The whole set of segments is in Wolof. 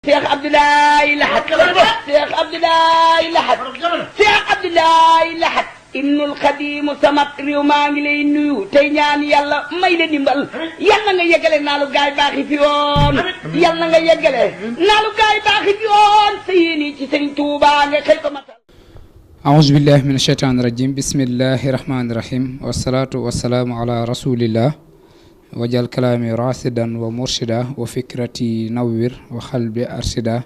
Cheikh Abdoulaye Lahat Cheikh Abdoulaye Lahat Cheikh Abdoulaye Lahat Ibnul Xadim samat réew maa ngi lay nuyu tey ñaan yàlla may la dimbal yàlla nga yeggale naalu gaay baaxi fi yoon yàlla nga yeggale naalu gaay baaxi fi yoon sa yéene ci Sëriñ Tuubaa nga xëy ko matal. aouzu billahi min asheytaani rajim bismillahi rahmaani rahim wasalaatu wasalaamu ala rasulillah wajal kalaami rasidan wa murshida wa fikrati nawwir wa xalbi arsida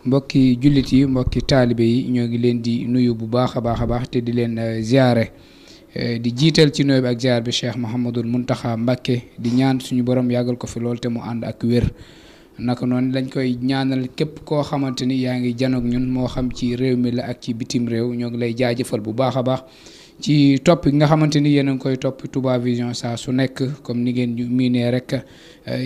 mbokki jullit yi mbokki taalibe yi ñoo ngi leen di nuyu bu baax a baax te di leen ziare di jiital ci nuyu bi ak ziar bi Cheikh Mouhamadul Muntaxa Mbakke di ñaan suñu borom yàggal ko fi lool te mu ànd ak wér naka noonu lañ koy ñaanal képp koo xamante ni yaa ngi janoog ñun moo xam ci réew mi la ak ci bitim réew ñoo ngi lay jaajëfal bu baax a baax ci topp nga xamante ni yéen a ngi koy topp Touba Vision saa su nekk comme ni ngeen ñu miinee rek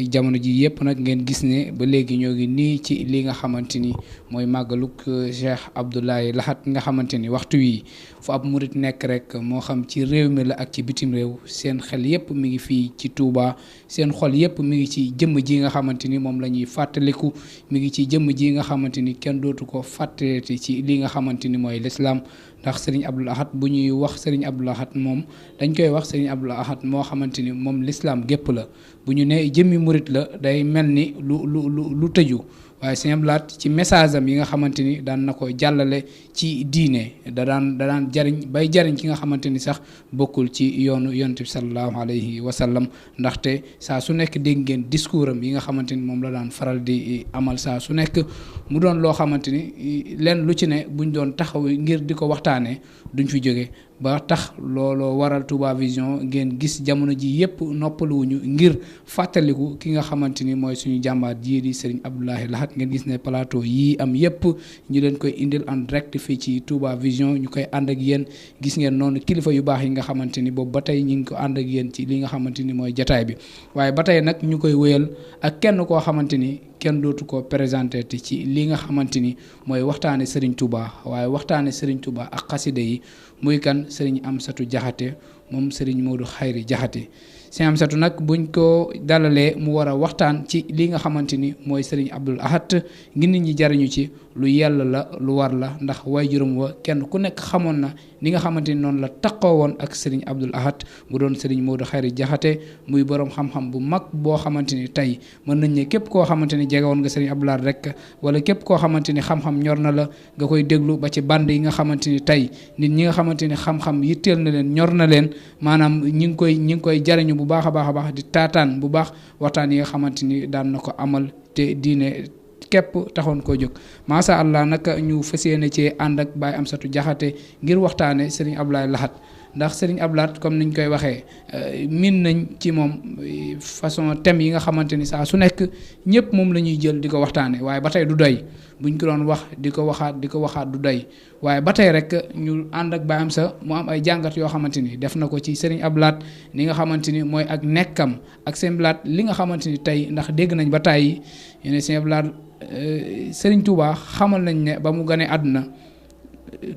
jamono ji yëpp nag ngeen gis ne ba léegi ñoo ngi nii ci li nga xamante ni mooy màggaluk Cheikh Abdoulaye Lahat nga xamante ni waxtu wi fu ab murit nekk rek moo xam ci réew mi la ak ci bitim réew seen xel yëpp mi ngi fii ci Touba seen xol yëpp mi ngi ci jëmm ji nga xamante ni moom la ñuy fàttaliku mi ngi ci jëmm ji nga xamante ni kenn dootu ko fàttaleti ci li nga xamante ni mooy l'islam ndax Serigne Abdoul Ahad bu ñuy wax Serigne Abdoul Ahad moom dañ koy wax Serigne Abdoul Ahad moo xamante ni moom l'islam gépp la bu ñu ne jëmmi murit la day mel ni lu tëju waaye Serigne Abdoul Ahad ci message am yi nga xamante ni daan na ko jàllale ci diine da daan jariñ bay jariñ ki nga xamante ni sax bokkul ci yoonu yonent bi sallallahu alayhi wa sallam ndaxte saa su nekk dégg ngeen discours am yi nga xamante ni moom la daan faral di amal saa su nekk mu doon loo xamante ni leen lu ci ne buñ doon taxaw ngir di ko waxtaanee duñ fi jóge ba tax looloo waral Touba Vision ngeen gis jamono ji yëpp noppaluwuñu ngir fàttaliku ki nga xamante ni mooy suñu jàmbaar jii di Serigne Abdoulaye Lahat ngeen gis ne plateau yii am yëpp ñu leen koy indil en direct fii ci Touba Vision ñu koy ànd ak yéen gis ngeen noonu kilifa yu baax yi nga xamante ni boobu ba tey ñu ngi ko ànd ak yéen ci li nga xamante ni mooy jataay bi waaye ba tey nag ñu koy wéyal ak kenn koo xamante ni kenn dootu ko présenté te ci li nga xamante ni mooy waxtaane Serigne Touba waaye waxtaane Serigne Touba ak xasida yi muy kan Serigne Amsatou Diakhaté moom Serigne Modou Khayri Diakhaté Serigne Amsatou nag buñ ko dalalee mu war a waxtaan ci li nga xamante ni mooy Serigne Abdoul Ahad ngir nit ñi jariñu ci lu yàlla la lu war la ndax waajuram wa kenn ku nekk xamoon na ni nga xamante ni noonu la taqoo woon ak Serigne Abdoul Ahad mu doon Serigne Modou Khayri Diakhaté muy borom xam-xam bu mag boo xamante ni tey mën nañ ne képp koo xamante ni jege woon nga Serigne Abdoul Ahad rek wala képp koo xamante ni xam-xam ñor na la nga koy déglu ba ci band yi nga xamante ni tey nit ñi nga xamante ni xam-xam yitteel na leen ñor na leen maanaam ñi ngi koy jariñu bu baax a baax di taataan bu baax waxtaan yi nga xamante ni daan na ko amal te diine képp taxoon koo jóg macha allah nag ñu fas yéene ci ànd ak Baye Amsatou Diakhaté ngir waxtaane Serigne Abdoulaye Lahat ndax Serigne Abdoul Ahad comme niñ koy waxee miin nañ ci moom façon thème yi nga xamante ni saa su nekk ñëpp moom la ñuy jël di ko waxtaane waaye ba tey du doy buñ ko doon wax di ko waxaat du doy waaye ba tey rek ñu ànd ak Baye Amsa mu am ay jàngat yoo xamante ni def na ko ci Serigne Abdoul Ahad ni nga xamante ni mooy ak nekkam ak Serigne Abdoul Ahad li nga xamante ni tey ndax dégg nañ ba tey yéen Serigne Abdoul Ahad Serigne Touba xamal nañ ne ba mu ganee àdduna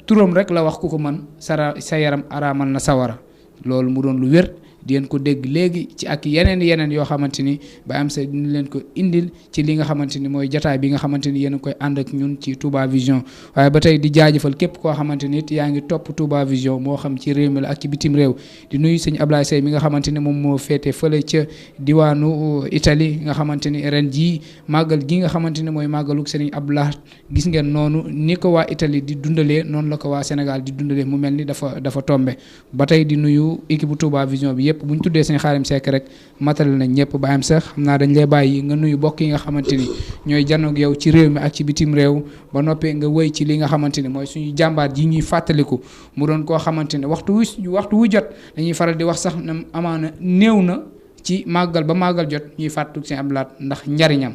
turam rek la wax ku ko mën sa yaram araamal na sawara loolu mu doon lu wér di ngeen ko dégg léegi ci ak yeneen yoo xamante ni Baye Amsa dina leen ko indil ci li nga xamante ni mooy jataay bi nga xamante ni yéen a koy ànd ak ñun ci Touba Vision waaye ba tey di jaajëfal képp koo xamante ni it yaa ngi topp Touba Vision moo xam ci réew mi la ak ci bitim réew di nuyu sëñ Ablaye Sey mi nga xamante ni moom moo féete fële ca diwaanu Italie nga xamante ni ren jii màggal gi nga xamante ni mooy màggaluk Serigne Abdoul Ahad gis ngeen noonu ni ko waa Italie di dundalee noonu la ko waa Sénégal di dundalee mu mel ni dafa tombe ba tey di nuyu équipe bu Touba Vision bi yëpp bu ñu tuddee sëñ Xaadim Seck rek matal nañ ñëpp Baye Amsa xam naa dañ lay bàyyi nga nuyu bokk yi nga xamante ni ñooy janoog yow ci réew mi ak ci bitim réew ba noppee nga wëy ci li nga xamante ni mooy suñu jàmbaar ji ñuy fàttaliku mu doon koo xamante ne waxtu wu jot dañuy faral di wax sax ne amaana néew na ci màggal ba màggal jot ñuy fàttaliku sëñ Abdoul Ahad ndax njariñam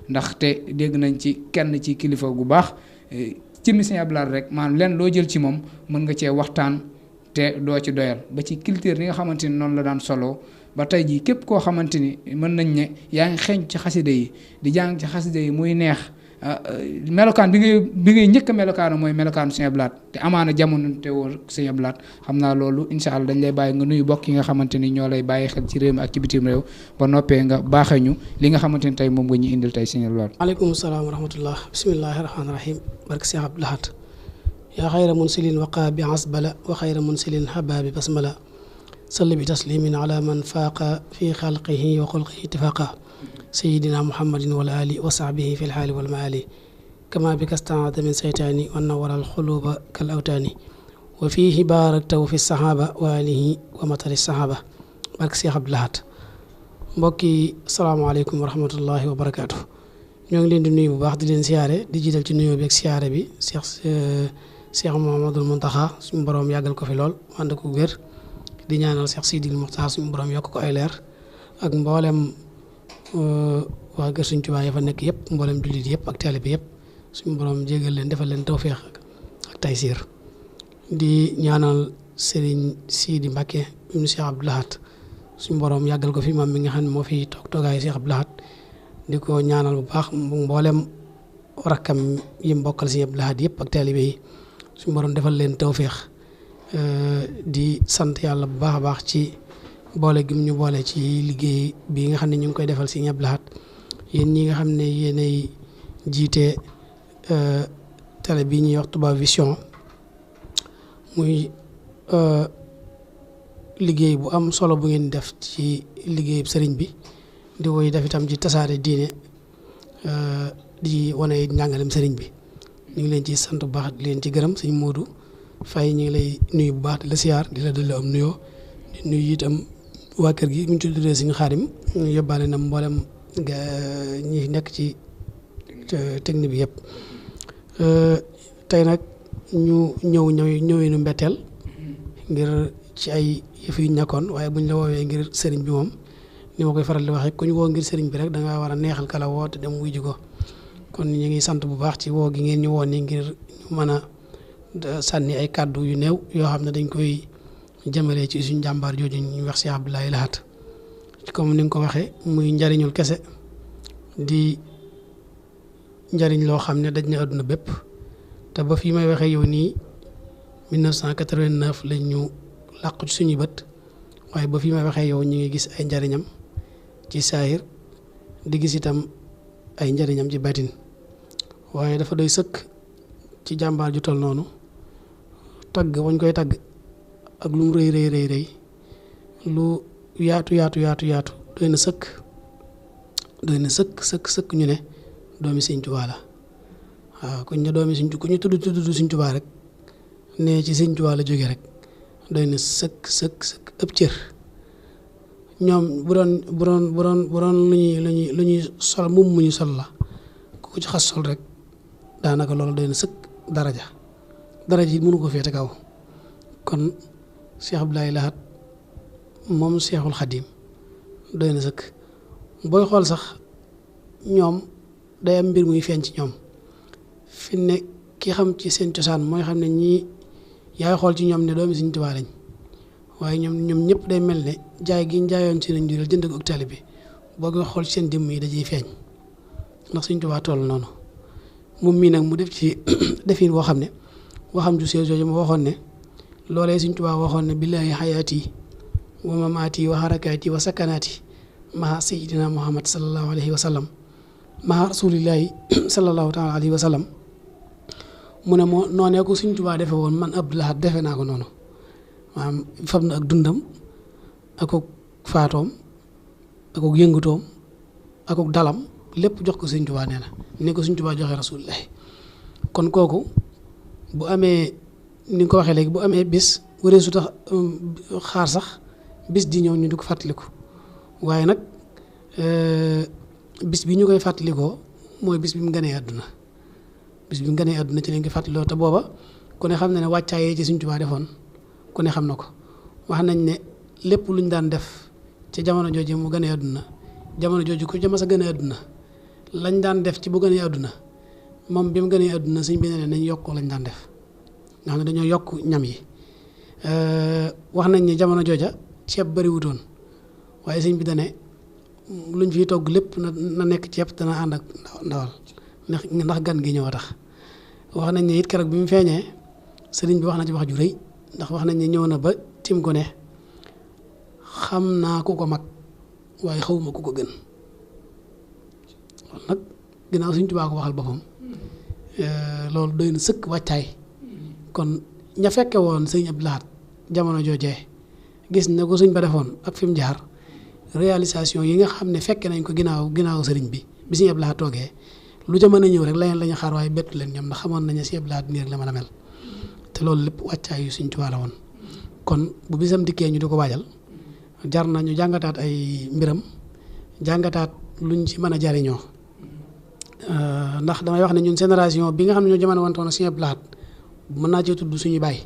ndaxte dégg nañ ci kenn ci kilifa gu baax ci mi sëñ Abdoul Ahad rek maanaam leen loo jël ci moom mën nga cee waxtaan te doo ci doyal ba ci culture yi nga xamante ni noonu la daan solo ba tey jii képp koo xamante ni mën nañ ne yaa ngi xeeñ ci xasida yi di jàng ci xasida yi muy neex melokaan bi ngay njëkk a melokaanu mooy melokaanu Sëñ Abdou Lahad te amaana jamono te woon Sëñ Abdou Lahad xam naa loolu incha allah dañ lay bàyyi nga nuyu bokk yi nga xamante ni ñoo lay bàyyi xel ci réew mi ak ci bitim réew ba noppee nga baaxee ñu li nga xamante ni tey moom nga ñu indil tey Sëñ Abdou Lahad. aleykum salaam wa rahmatullah bismillahi rahmaani rahim barke Sëñ Abdou Lahad yaa xayra munsilin waqa bi asbala wa xayra munsilin haba bi basmala salli bi taslimin ala man faaqa fi xalqihi wa xulqihi ittifaqa sayidina muhammadin wal ali wa sahbihi fi lxaali wal maali kama bi kastaata min seytaani wa nawara alxuluba kal awtaani wa fiihi baaraktahu fi sahaba wa alihi wa matari sahaba barke Cheikh Abdou Lahad mbokki salaamaaleykum wa rahmatullahi wa barakaatu ñoo ngi leen di nuyu bu baax di leen siyaare di jiital ci nuyoo bi ak siyaare bi Cheikh Mouhamadoul Mountakha suñu borom yàggal ko fi lool ànd ko wér di ñaanal Cheikh Sidil Muxtaar suñu borom yokk ko ay leer ak mboolem waa kër Sëñ Tuubaa ya fa nekk yëpp mboolem jullit yëpp ak taalibe bi yëpp suñu borom jégal leen defal leen tawféex ak taysiir di ñaanal Serigne Sidi Mbacke ibnu Cheikh Abdou Lahad suñu borom yàggal ko fi moom mi nga xam ne moo fi toogaayu Cheikh Abdou Lahad di ko ñaanal bu baax mboolem rakkam yi mbokkal Sëñ Abdou Lahad yëpp ak taalibe yi suñu borom defal leen tawféex di sant yàlla bu baax a baax ci boole gi ñu boole ci liggéey bi nga xam ne ñu ngi koy defal Sëñ Abdou Lahad yéen ñi nga xam ne yéenay jiite télé bii ñuy wax Touba Vision muy liggéey bu am solo bu ngeen def ci liggéey sëriñ bi di koy def itam ci tasaare diine di wane njàngalem sëriñ bi ñu ngi leen ci sant bu baax di leen ci gërëm Sëñ Modou Faye ñu ngi lay nuyu bu baax di la siyaar di la delloo am nuyoo di nuyu itam waa kër gi bu ñu tuddee Sëñ Xaadim yóbbaale na mboolem ñi nekk ci technique bi yëpp tey nag ñu ñëwinu mbetteel ngir ci ay yëf yu ñàkkoon waaye buñ la woowee ngir sëriñ bi moom ni ma koy faral di waxee ku ñu woo ngir sëriñ bi rek da nga war a neexal kala woo te dem wuy ji ko kon ñu ngi sant bu baax ci woo gi ngeen ñu woon ni ngir ñu mën a sànni ay kàddu yu néew yoo xam ne dañ koy jëmalee ci suñu jàmbaar jooju ñu wax Cheikh Abdou Lahad comme ni nga ko waxee muy njariñul kese di njariñ loo xam ne daj na àdduna bépp te ba fii may waxee yow nii 1989 lañ ñu làqu ci suñuy bët waaye ba fii may waxee yow ñu ngi gis ay njariñam ci saahir di gis itam ay njariñam ci batin waaye dafa doy sëkk ci jàmbaar ju tol noonu tagg wañ koy tagg ak lu mu rëy lu yaatu doy na sëkk ñu ne doomi Sëñ Tuubaa la waaw kuñ ne doomi ku ñu tudd Sëñ Tuubaa rek ne ci Sëñ Tuubaa la jóge rek doy na sëkk ëpp cër ñoom bu doon lu ñuy sol moom mu ñu sol la ku ko ci xas sol rek daanaka loolu doy na sëkk daraja yi mënu ko féete kaw kon Cheikh Abdou Lahad moom Cheikhul Khadim doy na sëkk booy xool sax ñoom day am mbir muy feeñ ci ñoom fi ne ki xam ci seen cosaan mooy xam ne ñii yaay xool ci ñoom ne doomi Sëñ Tuubaa lañ waaye ñoom ñëpp day mel ne jaay gi ñu jaayoon ci nañ jural jënd ko ak taalibe bi boo koy xool ci seen jëmm yi dañuy feeñ ndax Sëñ Tuubaa toll noonu moom mii nag mu def ci defin boo xam ne waxam ju sew jooju ma waxoon ne loolee Sëñ Tuubaa waxoon ne billaahi xayaati wa mamaati wa harakaati wa sakanaati maha sayidina muhammad sallallahu alayhi wa sallam maha rasulillahi sallallahu taala alayhi wa sallam mu ne moo noonee ko Sëñ Tuubaa defe woon man Abdou Lahad defe naa ko noonu maanaam fab na ak dundam akuk faatoom akuk yëngutoom akuk dalam lépp jox ko Sëñ Tuubaa nee na ni ko Sëñ Tuubaa joxe rasulillahi kon kooku bu amee ni nga ko waxee léegi bu amee bis waree su tax xaar sax bis di ñëw ñu di ko fàttaliku waaye nag bis bi ñu koy fàttalikoo mooy bis bi mu gënee àdduna ci lañ koy fàttalikoo te booba ku ne xam na ne wàccaayee ci Sëñ Tuubaa defoon ku ne xam na ko wax nañ ne lépp luñ daan def ci jamono jooju mu gënee àdduna jamono jooju ku jama sa gënee àdduna lañ daan def ci bu gënee àdduna moom bi mu gënee àdduna sëñ bi ne nañ yokk lañ daan def nga xam ne dañoo yokk ñam yi wax nañ ne jamono jooja ceeb bari wutoon waaye sëñ bi dane luñ fiy togg lépp na nekk ceeb dana ànd ak ndawal ndax gan gi ñëw a tax wax nañ ne it keroog bi mu feeñee sëriñ bi wax na ci wax ju rëy ndax wax nañ ne ñëw na ba tim ko ne xam naa ku ko mag waaye xawuma ku ko gën loolu nag ginnaaw Sëriñ Tuubaa ko waxal boppam loolu doy na sëkk wàccaay kon ña fekke woon sëñ Abdou Lahad jamono joojee gis na ko sëñ ba defoon ak fi mu jaar réalisation yi nga xam ne fekke nañ ko ginnaaw sëriñ bi sëñ Abdou Lahad toogee lu ca mën a ñëw rek leneen la ñu xaar waaye bettu leen ñoom ndax xamoon nañu sëñ Abdou Lahad nii rek la mën a mel te loolu lépp wàccaay yu Sëriñ Tuubaa la woon kon bu bisam dikkee ñu di ko waajal jar na ñu jàngataat ay mbiram jàngataat luñ ci mën a jariñoo ndax damay wax ne ñun génération bi nga xam ne ñoo jamono wantoon Sëriñ Abdou Lahad mën naa cee tudd suñuy baay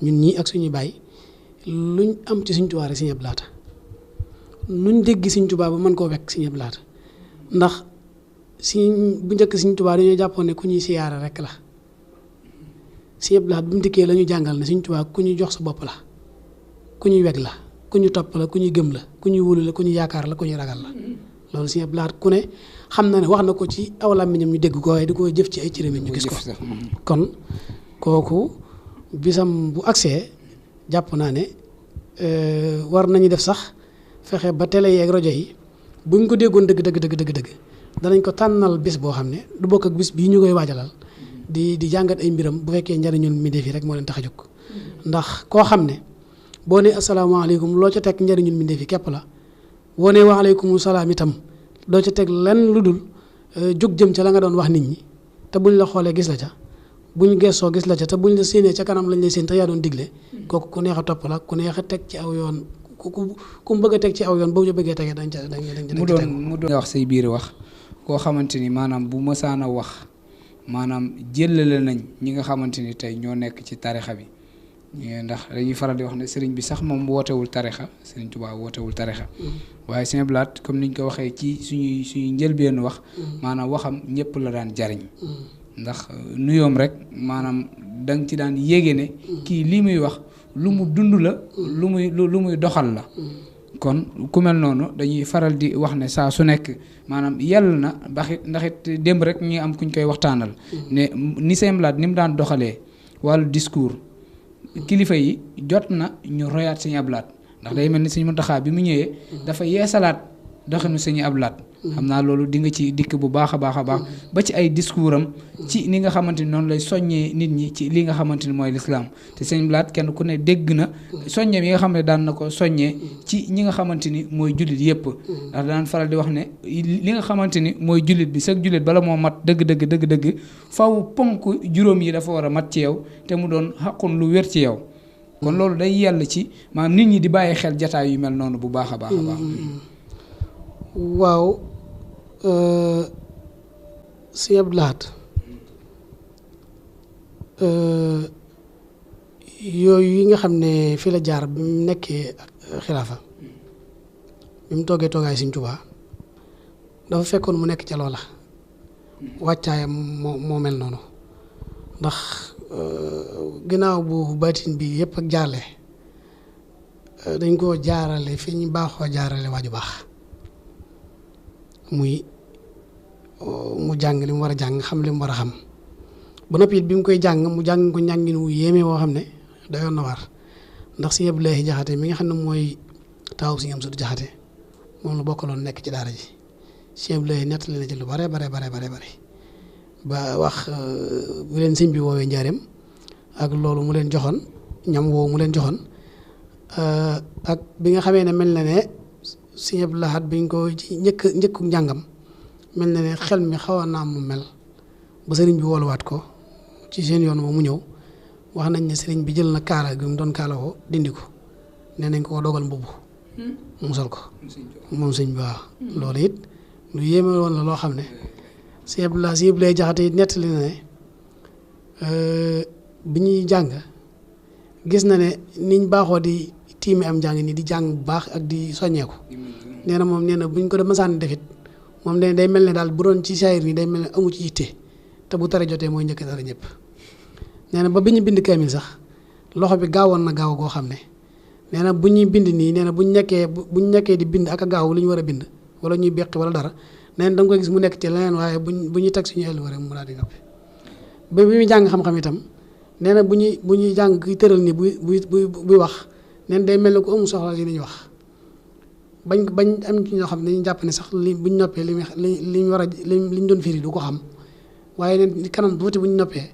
ñun ñii ak suñuy baay luñ am ci Sëriñ Tuubaa rek Sëriñ Abdou Lahad nuñ dégg Sëriñ Tuubaa ba mën koo wekk Sëriñ Abdou Lahad ndax bu njëkk Sëriñ Tuubaa dañoo jàppoon ne ku ñuy siyaara rek la Sëriñ Abdou Lahad bi mu dikkee la ñu jàngal ne Sëriñ Tuubaa ku ñuy jox sa bopp la ku ñuy weg la ku ñu topp la ku ñuy gëm la ku ñuy wóolu la ku ñuy yaakaar la ku ñuy ragal la loolu Sëriñ Abdou Lahad ku ne xam na ne wax na ko ci aw làmmiñam ñu dégg ko waaye di ko jëf ci ay cëram ñu gis ko kon kooku bisam bu agsee jàpp naa ne war nañu def sax fexe ba télé yi ak rajo yi buñ ko déggoon dëgg danañ ko tànnal bis boo xam ne du bokk ak bis bii ñu koy waajalal di jàngat ay mbiram bu fekkee njariñul mbindéef yi rek moo leen tax a jóg ndax koo xam ne boo nee asalaamaaleykum loo ca teg njariñul mbindéef yi képp la boo nee waaleykum salaam itam doo ca teg lenn lu dul jóg jëm ca la nga doon wax nit ñi te buñ la xoolee gis la ca buñ gëstoo gis la ca te buñ la séenee ca kanam lañ lay séen te yaa doon digle kooku ku neex a topp la ku neex a teg ci aw yoon ku mu bëgg a teg ci aw yoon boo ñu bëggee tegee dañ ca mu doon wax say biir wax koo xamante ni maanaam bu mësaan a wax maanaam jëlale nañ ñi nga xamante ni tey ñoo nekk ci tarixa bi ndax dañuy faral di wax ne sëriñ bi sax moom wootewul tarixa Sëriñ Tuubaa wootewul tarixa waaye Sëriñ Abdou Lahad comme niñ ko waxee ci suñuy njëlbeen wax maanaam waxam ñëpp la daan jariñ ndax nuyoom rek maanaam danga ci daan yéege ne kii lii muy wax lu mu dund la lu muy doxal la kon ku mel noonu dañuy faral di wax ne saa su nekk maanaam yàlla na ndax it démb rek ñi am kuñ koy waxtaanal ne ni Sëriñ Abdou Lahad ni mu daan doxalee wàllu discours kilifa yi jot na ñu royaat Sëriñ Abdou Lahad ndax day mel ni Sëriñ Muntaxaa bi mu ñëwee dafa yeesalaat doxinu Sëriñ Abdou Lahad xam naa loolu di nga ci dikk bu baax a baax ba ci ay discours am ci ni nga xamante ni noonu lay soññee nit ñi ci li nga xamante ni mooy lislaam te Sëriñ Abdou Lahad kenn ku ne dégg na soññee yi nga xam ne daan na ko soññee ci ñi nga xamante ni mooy jullit yépp ndax daan faral di wax ne li nga xamante ni mooy jullit bi sag jullit bala moo mat dëgg faw ponk juróom yi dafa war a mat ci yow te mu doon xaqun lu wér ci yow kon loolu day yàlla ci maanaam nit ñi di bàyyi xel jataay yu mel noonu bu baax a baax waaw Sëriñ Abdou Lahad yooyu yi nga xam ne fi la jaar bi mu nekkee xilaafa bi mu toogee toogaay Sëriñ Tuubaa dafa fekkoon mu nekk ca loola wàccaayam moo mel noonu ndax ginnaaw bu baatin bi yëpp ak jaarle dañ koo jaarale fi ñu baaxoo jaarale waaju baax mu jàng li mu war a jàng xam li mu war a xam ba noppi it bi mu koy jàng mu jàng ko njàngin wu yéeme woo xam ne dayoon na war ndax Sëriñ Abdou Lahad Jaxate mi nga xam ne mooy taawu Sëriñ Amsatu Jaxate moom la bokkaloon nekk ci daara ji Sëriñ Abdou Lahad nettali na ci lu bare ba wax bu leen sëñ bi woowee njaareem ak loolu mu leen joxoon ñam woowu mu leen joxoon ak bi nga xamee ne mel na ne Sëriñ Abdou Lahad biñ ko ci njëkku njàngam mel na ne xel mi xawoon naa mu mel ba sëriñ bi wooluwaat ko ci seen yoon moom mu ñëw wax nañ ne sëriñ bi jël na kaala gi mu doon kaala woo dindi ko nee nañ ko dogal mbubb mu sol ko moom sëñ bi waaw loolu it lu yéeme woon la loo xam ne Sëriñ Abdou Lahad Jaxate it nettali na ne bi ñuy jàng gis na ne niñ baaxoo di tiimi am jàng ni di jàng bu baax ak di soññeeku nee na moom nee na buñ ko def masaan defit moom day mel ne daal bu doon ci saayir nii day mel ne amu ci yitte te bu tare jotee mooy njëkk dara ñëpp nee na ba bi ñu bind kaamil sax loxo bi gaawoon na gaaw goo xam ne nee na bu ñuy bind nii nee na buñ nekkee di bind ak a gaaw li ñu war a bind wala ñuy beqi wala dara neen da nga koy gis mu nekk ci leneen waaye bu ñuy teg suñu ëllëg rek mu daal di noppi ba bi muy jàng xam-xam itam nee na bu ñuy jàng kiy tëral ni buy wax neen day mel ne ku amul soxla li ñuy wax bañ am ci ñoo xam ne dañuy jàpp ne sax buñ noppee li ñu war a li ñu doon firi du ko xam waaye neen kanam tuuti bu ñu noppee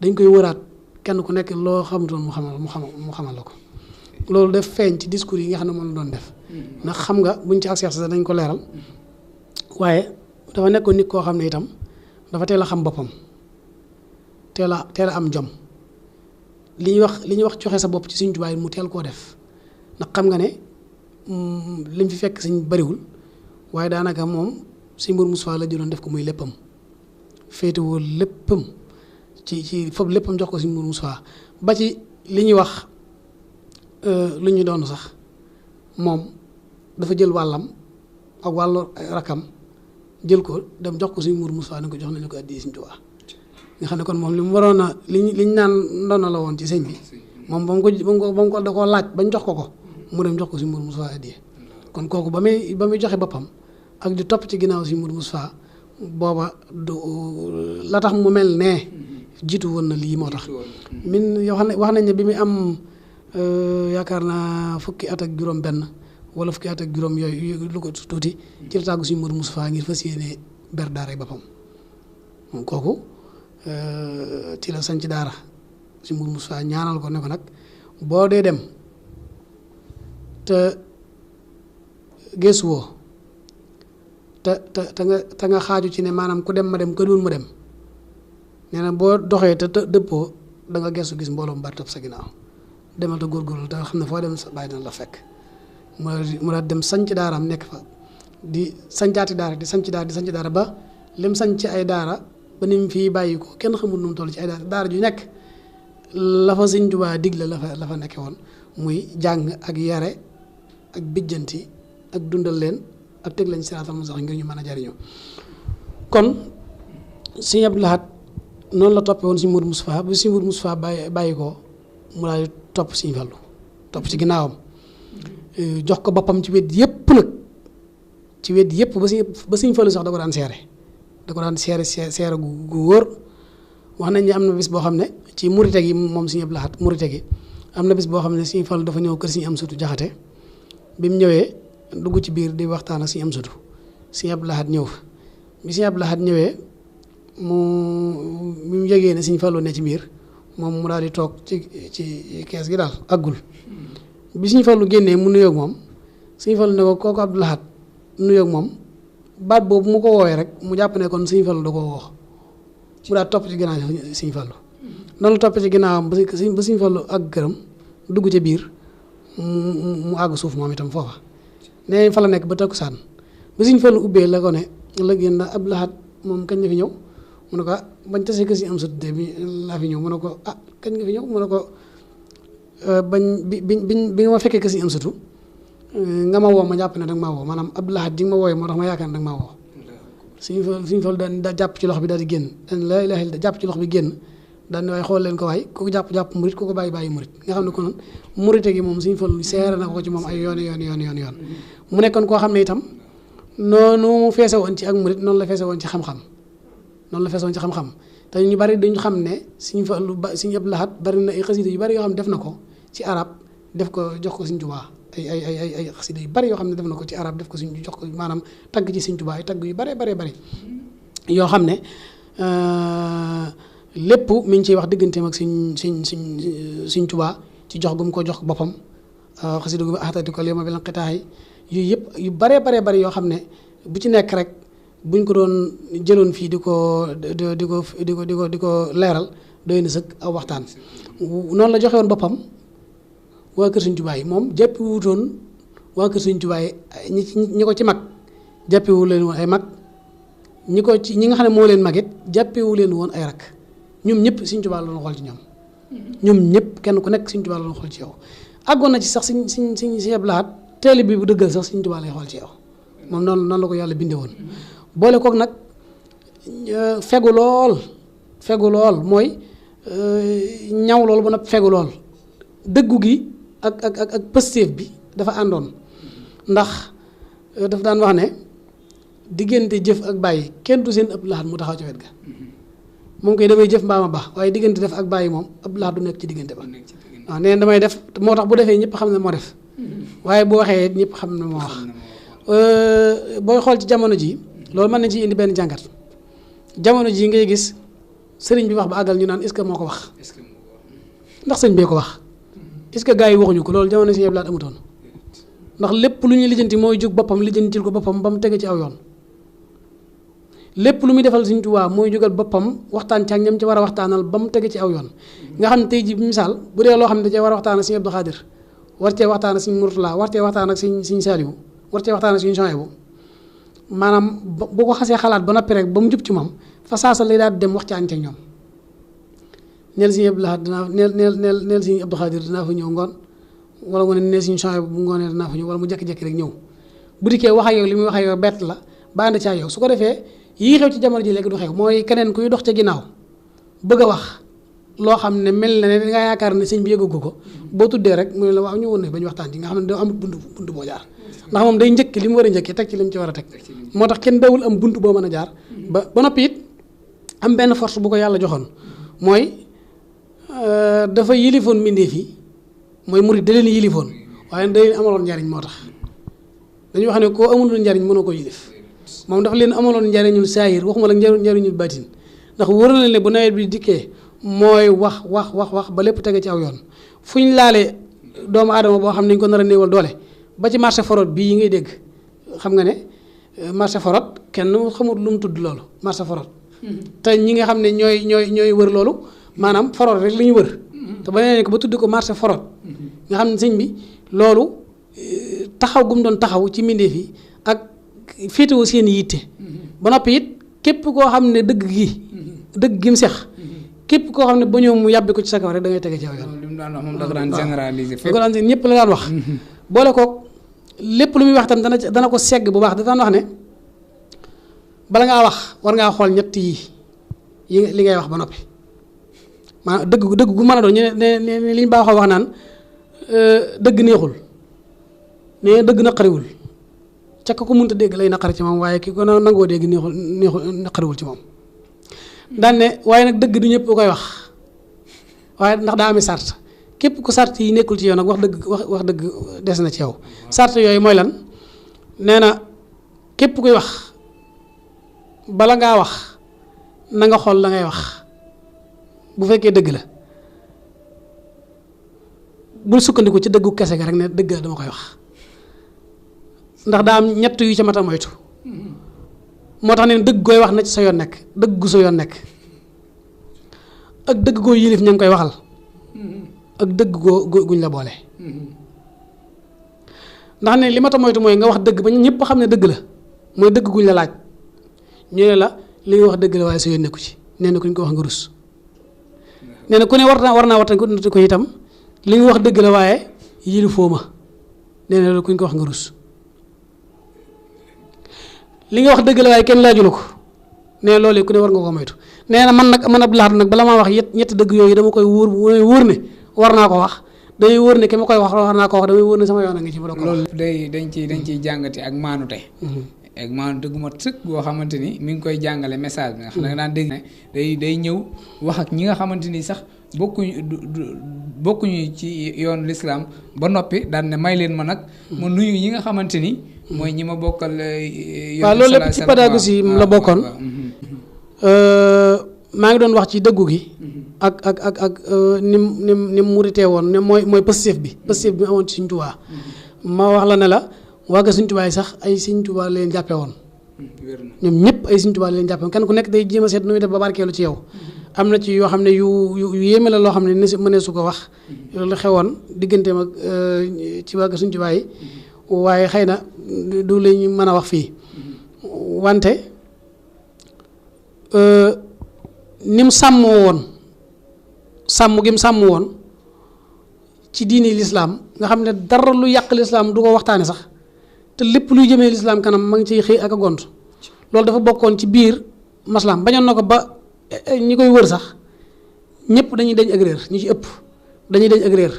dañ koy wëraat kenn ku nekk loo xamutoon mu xamal la ko loolu def feeñ ci discours yi nga xam ne moom la doon def ndax xam nga buñ ci accès sax dañ ko leeral waaye dafa nekkoon nit koo xam ne itam dafa teel a xam boppam teel a am jom li ñuy wax joxe sa bopp ci Sëñ Tuubaa mu teel koo def ndax xam nga ne lim fi fekk Sëñ bariwul waaye daanaka moom Sëñ Mourou Moustapha la jëloon def ko muy léppam féetewoo léppam ci foofu léppam jox ko Sëñ Mourou Moustapha ba ci li ñuy wax lu ñu doon sax moom dafa jël wàllam ak wàllu rakam jël ko dem jox ko Sëñ Mourou Moustapha ne ko jox nañu ko addi Sëñ Tuubaa nga xam ne kon moom li mu waroon a liñ naan ndono la woon ci sëñ bi moom ba mu ko da koo laaj bañ jox ko mu dem jox ko Sëñ Mourou Moustapha addi kon kooku ba muy joxe boppam ak di topp ci ginnaaw Sëñ Mourou Moustapha booba la tax mu mel ne jiitu woon na lii moo tax min yoo xam ne wax nañ ne bi muy am yaakaar naa fukki at ak juróom benn wala fukki at ak juróom yooyu lu ko tuuti ci la tàggu Sëñ Mourou Moustapha ngir fas yéene ber daaray boppam moom kooku ci la sañ ci daara Sëñ Mourou Moustapha ñaanal ko ne ko nag boo dee dem te gëstuwoo te nga xaaju ci ne maanaam ku dem ma dem ku dul ma dem nee na boo doxee te dëppoo da nga gëstu gis mbooloo mu bari topp sa ginnaaw demal te góorgóorlu te xam ne foo dem sa bàyyi dina la fekk mu daal dem sañc daaraam nekk fa di sañcaati daara di sañc daara ba lim sañc ci ay daara ba ni mu fii bàyyi ko kenn xamul nu mu toll ci ay daara ju nekk la fa Sëñ Tuubaa digle la fa nekke woon muy jàng ak yare ak bijjanti ak dundal leen ak teg leen siraatal mustaqiim ngir ñu mën a jariñoo kon Sëñ Abdou Lahad noonu la toppee woon Sëñ Mourou Moustapha bu Sëñ Mourou Moustapha bàyyi ko mu daal di topp Sëñ Fallu topp ci ginnaawam jox ko boppam ci wet yëpp nag ci wet yëpp ba Sëñ Fallu sax da ko daan seere gu wóor wax nañ ne am na bis boo xam ne ci murite gi moom Sëñ Abdou Lahad murite gi am na bis boo xam ne Sëñ Fallu dafa ñëw kër Sëñ Amsatu Jaxate bi mu ñëwee dugg ci biir di waxtaan ak Sëñ Amsatu Sëñ Abdou Lahad ñëw fa bi Sëñ Abdou Lahad ñëwee mu yëgee ne Sëñ Fallu ne ci biir moom mu daal di toog ci kees gi daal àggul bi Sëñ Fallu génnee mu nuyoog moom Sëñ Fallu ne ko kooku Abdou Lahad nuyoog moom baat boobu mu ko woowee rek mu jàpp ne kon Sëñ Fallu da koo woo mu daal topp ci ginnaaw Sëñ Fallu noonu la topp ci ginnaawam ba Sëñ Fallu ak gërëm dugg ca biir mu àgg suuf moom itam foofa nee fa la nekk ba takkusaan ba Sëñ Fallu ubbee la ko ne la génn Abdou Lahad moom kañ la fi ñëw mu ne ko bañ tasee kër Sëñ Amsatu bi laa fi ñëw mu ne ko kañ nga fi ñëw mu ne ko bi nga ma fekkee kër Sëñ Amsatu nga ma woo ma jàpp ne danga maa woo maanaam Abdou Lahad ji nga ma wooyee moo tax ma yaakaar ne danga maa woo Sëñ Fallu da jàpp ci loxo bi daal di génn la ilaha illa jàpp ci loxo bi génn daal ne waaye xool leen ko waay ku ko jàpp murit ku ko bàyyi murit nga xam ne kon murite gi moom Sëñ Fallu seere na ko ci moom ay yoon mu nekkoon koo xam ne itam noonu mu feese woon ci ak murit noonu la feese woon ci xam-xam te ñu bari duñ xam ne Sëñ Fallu Sëñ Abdou Lahad bari na ay xasida yu bari yoo xam ne def na ko ci arab def ko jox ko Sëñ Tuubaa ay xasida yu bari yoo xam ne def na ko ci arab def ko suñ jox ko maanaam tagg ci Sëñ Tuubaa ay tagg yu bari yoo xam ne lépp mi ngi ciy wax digganteem ak Sëñ Tuubaa ci jox gum ko jox boppam xasida gu axtati ko lima bi lan xitaayi yooyu yëpp yu baree bari yoo xam ne bu ci nekk rek buñ ko doon jëloon fii di ko leeral doy na sëkk aw waxtaan noonu la joxe woon boppam waa kër Sëñ Tuubaa yi moom jàppi wutoon waa kër Sëñ Tuubaa yi ñi ko ci mag jàppiwu leen woon ay mag ñi nga xam ne moo leen mag it jàppiwu leen woon ay rak ñoom ñëpp Sëñ Tuubaa la doon xool ci ñoom ñëpp kenn ku nekk Sëñ Tuubaa la doon xool ci yow àggoon na ci sax Sëñ Abdou Lahad teel bi bu dëggal sax Sëñ Tuubaa lay xool ci yow moom noonu la ko yàlla bindee woon boole kook nag fegu lool mooy ñaw lool ba nag fegu lool dëggu gi ak pëstéef bi dafa àndoon ndax dafa daan wax ne diggante jëf ak bàyyi kenn du seen Abdou Lahad mu taxaw ci wet ga moom koy damay jëf mbaa ma baax waaye diggante def ak bàyyi moom Abdou Lahad du nekk ci diggante ba waaw nee na damay def moo tax bu defee ñëpp xam ne moo def waaye bu waxee ñëpp xam ne moo wax booy xool ci jamono ji loolu mën nañ ci indi benn jàngat jamono ji ngay gis sëriñ bi wax ba àggal ñu naan est-ce que moo ko wax ndax sëñ bee ko wax est-ce que gars yi waxuñu ko loolu jamono si Abdou Lahad amutoon ndax lépp lu ñuy lijjanti mooy jóg boppam lijjantil ko boppam ba mu tege ci aw yoon lépp lu muy defal Sëñ Tuubaa mooy jógal boppam waxtaan ci ak ñam ci war a waxtaanal ba mu tege ci aw yoon nga xam ne tey ji misaal bu dee loo xam ne da cee war a waxtaan ak Sëñ Abdou Khadir war cee waxtaan ak Sëñ Murtala war cee waxtaan ak Sëñ Saaliwu war cee waxtaan ak Sëñ Suhaybu maanaam bu ko xasee xalaat ba noppi rek ba mu jub ci moom fa saasa lay daal di dem wax ci ànd ak ñoom neel Sëñ Abdou Lahad dinaa neel Sëñ Abdou Khadir dinaa fa ñëw ngoon wala mu ne neel Sëñ Suhaybu bu ngoonee dinaa fa ñëw wala mu jékki-jékki rek ñëw bu dikkee wax ak yow li muy wax ak yow bett la ba ànd ci ak yow su ko defee yii xew ci jamono ji léegi du xew mooy keneen kuy dox ca ginnaaw bëgg a wax loo xam ne mel na ne da ngaa yaakaar ne sëñ bi yëgagu ko boo tuddee rek mu ne la waaw ñu woon ne ba ñu waxtaan ci nga xam ne doo am buntu boo jaar ndax moom day njëkk li mu war a njëkkee teg ci li mu ci war a teg moo tax kenn dawul am buntu boo mën a jaar ba noppi it am benn force bu ko yàlla joxoon mooy dafa yilifoon mbindeef yi mooy murid da leen yilifoon waaye da leen amaloon njariñ moo tax dañuy wax ne koo amul njariñ mënoo ko yilif moom dafa leen amaloon njariñul saayir waxuma la njariñul baatin ndax wóor na ne bu nawet bi dikkee mooy wax ba lépp tege ci aw yoon fu ñu laalee doomu aadama boo xam ne ñu ko nar a néewal doole ba ci marché forot bii yi ngay dégg xam nga ne marché forot kenn xamul lu mu tudd loolu marché forot te ñi nga xam ne ñooy wër loolu maanaam forot rek li ñu wër te ba nee ko ba tudd ko marché forot nga xam ne sëñ bi loolu taxaw gum doon taxaw ci mbindeef yi ak féetewoo seen yitte ba noppi it képp koo xam ne dëgg gi mu sex képp koo xam ne ba ñëw mu yàbbi ko ci sa kaw rek da ngay tege ci aw yoon. li mu daan wax moom da ko daan généraliser. da ko daan ñëpp la daan wax. boole koog lépp lu muy wax tam dana ko segg bu baax da daan wax ne bala ngaa wax war ngaa xool ñett yi li ngay wax ba noppi maanaam dëgg gu mën a doon ñu ne li ñu baaxoo wax naan dëgg neexul ne dëgg naqariwul ca ko mënta dégg lay naqari ci moom waaye ki ko nangoo dégg neexul naqariwul ci moom. daan ne waaye nag dëgg du ñëpp koy wax waaye ndax daa amee sart képp ku sart yi nekkul ci yow nag wax dëgg des na ci yow sart yooyu mooy lan nee na képp kuy wax bala ngaa wax na nga xool la ngay wax bu fekkee dëgg la bul sukkandiku ci dëggu kese ga rek ne dëgg la dama koy wax ndax daa am ñett yu ca mat a moytu moo tax ne dëgg gooy wax na ci sa yoon nekk dëgg gu sa yoon nekk ak dëgg goo yilif ña ngi koy waxal ak dëgg guñ la boole ndax ne li ma ta moytu mooy nga wax dëgg ba ñëpp xam ne dëgg la mooy dëgg guñ la laaj ñu ne la li nga wax dëgg la waaye sa yoon nekku ci nee na kuñ ko wax nga rus nee na ku ne war naa wattan ko itam li nga wax dëgg la waaye yilifoo ma nee na kuñ ko wax nga rus li nga wax dëgg la waaye kenn laaju la ko nee loolu ku ne war nga ko moytu nee na man Abdou Lahad nag bala maa wax ñetti dëgg yooyu dama koy wóor ne war naa ko wax damay wóor ne ki ma koy wax war naa ko wax damay wóor ne sama yoon a ngi ci ba ko loolu dañ ciy jàngate ak maanute ak maanute gu mat sëkk boo xamante ni mi ngi koy jàngale message bi nga xam ne daan dégg ne day ñëw wax ak ñi nga xamante ni sax bokkuñu ci yoonu lislaam ba noppi daan ne may leen ma nag ma nuyu ñi nga xamante ni mooy ñi ma bokkal. waaw loolu lépp ci pédagogie la bokkoon. maa ngi doon wax ci dëggu gi. ak ni mu muritee woon ne mooy pëstéef bi bi amoon ci Sëñ Tuubaa. ma wax la ne la waa ga Sëñ Tuubaa yi sax ay Sëñ Tuubaa leen jàppee woon. ñoom ñëpp ay Sëñ Tuubaa leen jàppee woon kenn ku nekk day jéem a seet nu muy def ba barkeelu ci yow. am na ci yoo xam ne yu yéeme la loo xam ne mënee su ko wax. loolu xewoon digganteem ak ci waa ga Sëñ Tuubaa yi waaye xëy na du la ñu mën a wax fii wante ni mu sàmmoo woon sàmm gi mu sàmm woon ci diini lislaam nga xam ne dara lu yàq lislaam du ko waxtaane sax te lépp luy jëmee lislaam kanam ma ngi ciy xëy ak a gont loolu dafa bokkoon ci biir maslaam bañoon na ko ba ñi koy wër sax ñëpp dañuy dañ ak réer ñu ci ëpp dañuy dañ ak réer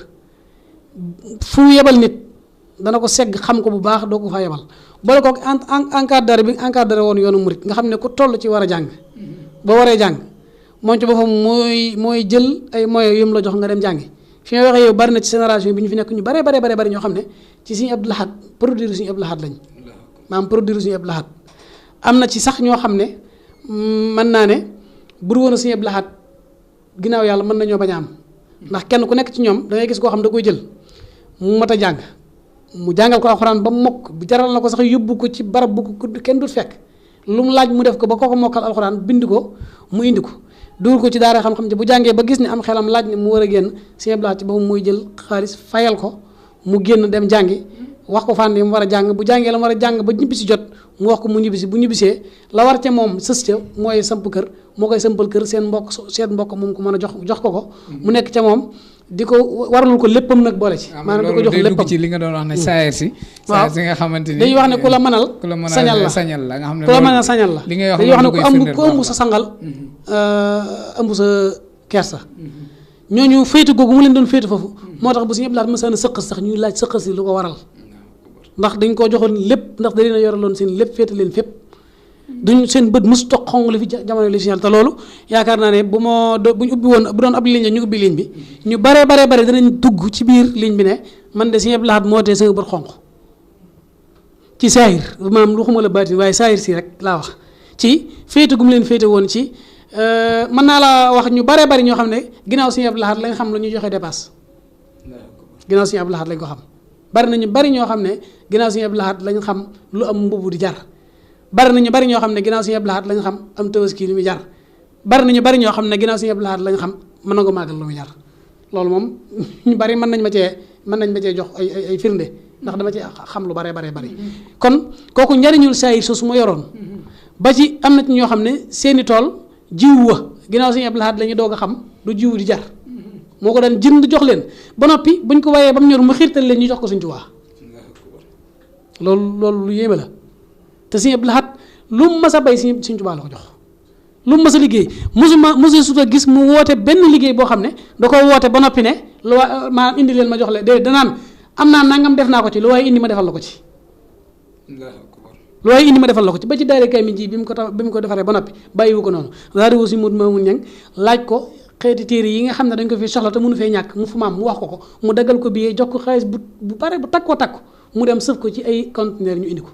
fu yebal nit dana ko segg xam ko bu baax doo ko faa yebal boole ko encadré woon yoonu murit nga xam ne ku toll ci war a jàng boo waree jàng moom ci boppam mooy jël ay moyens yu mu la jox nga dem jàngi fi may waxee yow bari na ci génération bi ñu fi nekk ñu bari ñoo xam ne ci Sëriñ Abdou Lahad produire Sëriñ Abdou Lahad lañ maanaam produire Sëriñ Abdou Lahad am na ci sax ñoo xam ne mën naa ne bu dul woon Sëriñ Abdou Lahad ginnaaw yàlla mën nañoo bañ a am ndax kenn ku nekk ci ñoom da ngay gis koo xam da koy jël mu mat a jàng mu jàngal ko alxuraan ba mokk bu jaral na ko sax yóbbu ko ci barab bu ko kenn dul fekk lu mu laaj mu def ko ba kooko mokkal alxuraan bind ko mu indi ko dugal ko ci daara xam-xam ci bu jàngee ba gis ne am xelam laaj ne mu war a génn Sëriñ Abdou Lahad ci boppam muy jël xaalis fayal ko mu génn dem jàngi wax ko fànn yi mu war a jàng bu jàngee la mu war a jàng ba ñibbisi jot mu wax ko mu ñibbisi bu ñibbisee la war ca moom sës ca mooy samp kër moo koy sampal kër seen mbokk moom ko mën a jox ko mu nekk ca moom di ko waralul ko léppam nag boole ci maanaam di ko jox léppam ci li nga doon wax ne saayir si saayir si nga xamante ni dañuy wax ne ku la mënal sañal la nga xam ne ku la mënal sañal la li ngay wax dañuy wax ne ku ëmb sa sangal ëmb sa kersa ñooñu féete googu mu leen doon féete foofu moo tax bu Sëriñ Abdou Lahad mësaan a sëqas sax ñuy laaj sëqas yi lu ko waral ndax dañ koo joxoon lépp ndax da leen a yoraloon seen lépp féete leen fépp duñ seen bët mos toog xong li fi jamono li fi te loolu yaakaar naa ne bu ñu ubbi woon bu doon ab ligne ñu ubbi ligne bi ñu bare danañ dugg ci biir ligne bi ne man de Sëriñ Abdou Lahad moo tee sama bët xonq ci saahir maanaam lu xuma la baatin waaye saahir si rek laa wax ci féete gu mu leen féete woon ci mën naa la wax ñu bare ñoo xam ne ginnaaw Sëriñ Abdou Lahad lañ xam la ñuy joxe dépasse ginnaaw Sëriñ Abdou Lahad lañ ko xam bari ñoo xam ne ginnaaw Sëriñ Abdou Lahad lañ xam lu am mbubu di jar bari ñoo xam ne ginnaaw Sëriñ Abdou Lahad lañ xam am tabaski lu muy jar bari ñoo xam ne ginnaaw Sëriñ Abdou Lahad lañ xam mën na ko màggal lu muy jar loolu moom ñu bari mën nañ ma cee jox ay firnde ndax dama ci xam lu bare kon kooku njariñul saayir soo su ma yoroon ba ci am na ci ñoo xam ne seeni tool jiw wa ginnaaw Sëriñ Abdou Lahad la ñu doog a xam du jiw di jar moo ko daan jënd jox leen ba noppi buñ ko wayee ba mu ñor mu xiirtal leen ñu jox ko Sëriñ Tuubaa loolu lu yéeme la te Sëriñ Abdou Lahad lu mu mas a bay Sëriñ Tuubaa la ko jox lu mu mas a liggéey mosu suta gis mu woote benn liggéey boo xam ne da ko woote ba noppi ne lu waa maanaam indi leen ma jox leen déedéet danaan am naa nangam def naa ko ci lu waaye indi ma defal la ko ci ba ci daare kay mi ji bi mu ko defaree ba noppi bàyyiwu ko noonu daari wu si mut maamun ñang laaj ko xeeti téere yi nga xam ne dañ ko fi soxla te mënu fee ñàkk mu fu maam mu wax ko mu daggal ko biyee jox ko xaalis bu bare bu takko mu dem sëf ko ci ay conteneur ñu indi ko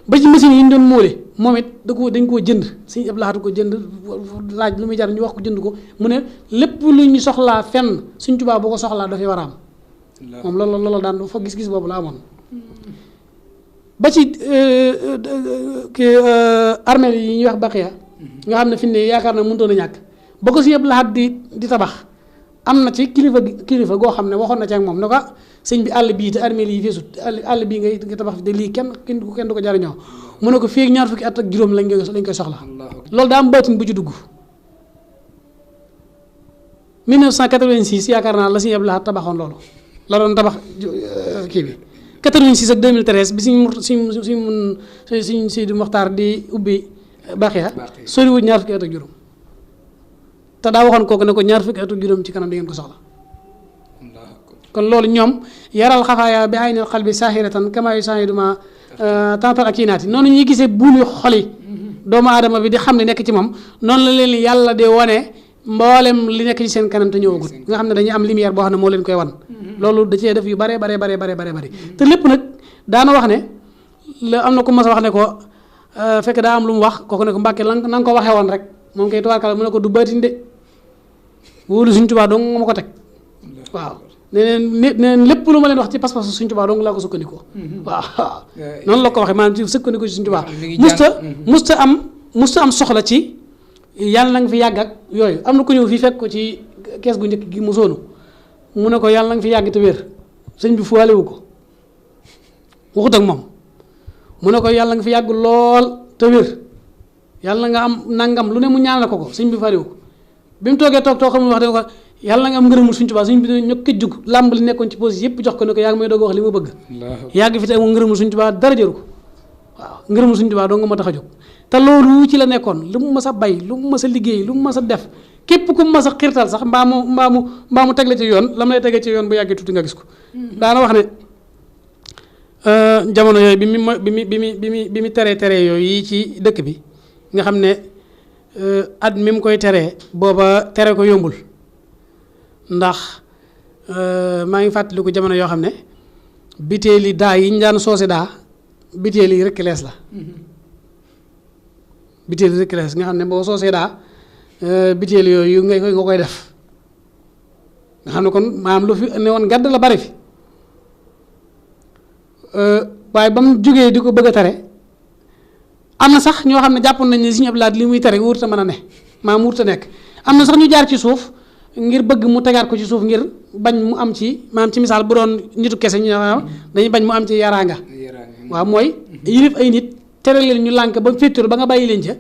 ba ci machine yi ñu doon móole moom it dañ koo jënd Sëriñ Abdou Lahad ko jënd laaj lu muy jar ñu wax ko jënd ko mu ne lépp lu ñu soxlaa fenn Sëriñ Tuubaa boo ko soxlaa dafay war a am moom loolu daan fa gis-gis boobu la amoon ba ci armeel yi ñuy wax Baqiya nga xam ne fi ne yaakaar na mënutoon a ñàkk ba ko Sëriñ Abdou Lahad di tabax am na ci kilifa goo xam ne waxoon na ci ak moom ne ko sëñ bi àll bii te armeel yi feesut àll bii ngay tabax de lii kenn du ko jariñoo mu ne ko fii ak ñaar fukki at ak juróom lañ koy soxla loolu daa am baatin bu ci dugg 1986 yaakaar naa la Sëriñ Abdou Lahad tabaxoon loolu la doon tabax kii bi 86 ak 2013 bi suñ Sidi Moxtaar di ubbi Baxiya soriwul ñaar fukki at ak juróom te daa waxoon kooku ne ko ñaar fukki at ak juróom ci kanam di ngeen ko soxla kon loolu ñoom yaral xafaaya bi aynil qalbi saahiratan kama yusaahidu ma tantal ak naati noonu ñuy gisee buumi xoli doomu aadama bi di xam ne nekk ci moom noonu la leen yàlla de wane mboolem li nekk ci seen kanam te ñëwagut nga xam ne dañuy am lumière boo xam ne moo leen koy wan loolu da cee def yu bare te lépp nag daana wax ne la am na ku mas a wax ne ko fekk daa am lu mu wax kooku ne ko Mbàkke na nga ko waxee woon rek moom kay tubaarkala mu ne ko du baatin de wóolu Sëriñ Tuubaa dong nga ma ko teg waaw neneen lépp lu ma leen wax ci pas-pas Sëriñ Tuubaa dong laa ko sukkandikoo waaw noonu la ko waxee maanaam ci sukkandikoo ci Sëriñ Tuubaa musta am soxla ci yàlla na nga fi yàgg ak yooyu am na ko ñëw fii fekk ko ci kees gu njëkk gi mu soonu mu ne ko yàlla na nga fi yàgg te wér sëñ bi fuwaalewu ko waxut ak moom mu ne ko yàlla nga fi yàgg lool te wér yàlla nga am nangam lu ne mu ñaan la ko sëñ bi fuwaalewu ko bi mu toogee toog xamul wax dëgg ko yàlla nga am ngërëmul Sëriñ Tuubaa sëñ bi ñoo ko jug làmb li nekkoon ci pose yëpp jox ko ne ko yaa ngi may doog wax li ma bëgg yàgg fi te amoo ngërëmul Sëriñ Tuubaa dara jëru ko waaw ngërëmul Sëriñ Tuubaa doo nga ma tax a jóg te loolu ci la nekkoon lu mu mas a bay lu mu mas a liggéey lu mu mas a def képp ku mu mas a xirtal sax mbaa mu teg la ci yoon la mu lay tegee ci yoon bu yàggee tuuti nga gis ko daana wax ne jamono yooyu bi mu tere yooyu yi ci dëkk bi nga xam ne at mi mu koy teree booba tere ko yombul ndax maa ngi fàttaliku jamono yoo xam ne bitéeli daa yi ñu daan soose daa bitéeli rek lees la bitéeli rek lees nga xam ne boo soosee daa bitéeli yooyu nga koy def nga xam ne kon maanaam lu fi ne woon gàdd la bari fi waaye ba mu jógee di ko bëgg a tere am na sax ñoo xam ne jàppoon nañ ne Sëriñ Abdou Lahad li muy tere wurta mën a ne maanaam wurta nekk am na sax ñu jaar ci suuf ngir bëgg mu tegaat ko ci suuf ngir bañ mu am ci maanaam ci misaal bu doon nitu kese ñu dañuy bañ mu am ci yaraanga waaw mooy yilif ay nit tere leen ñu lànk ba féttéru ba nga bàyyi leen ca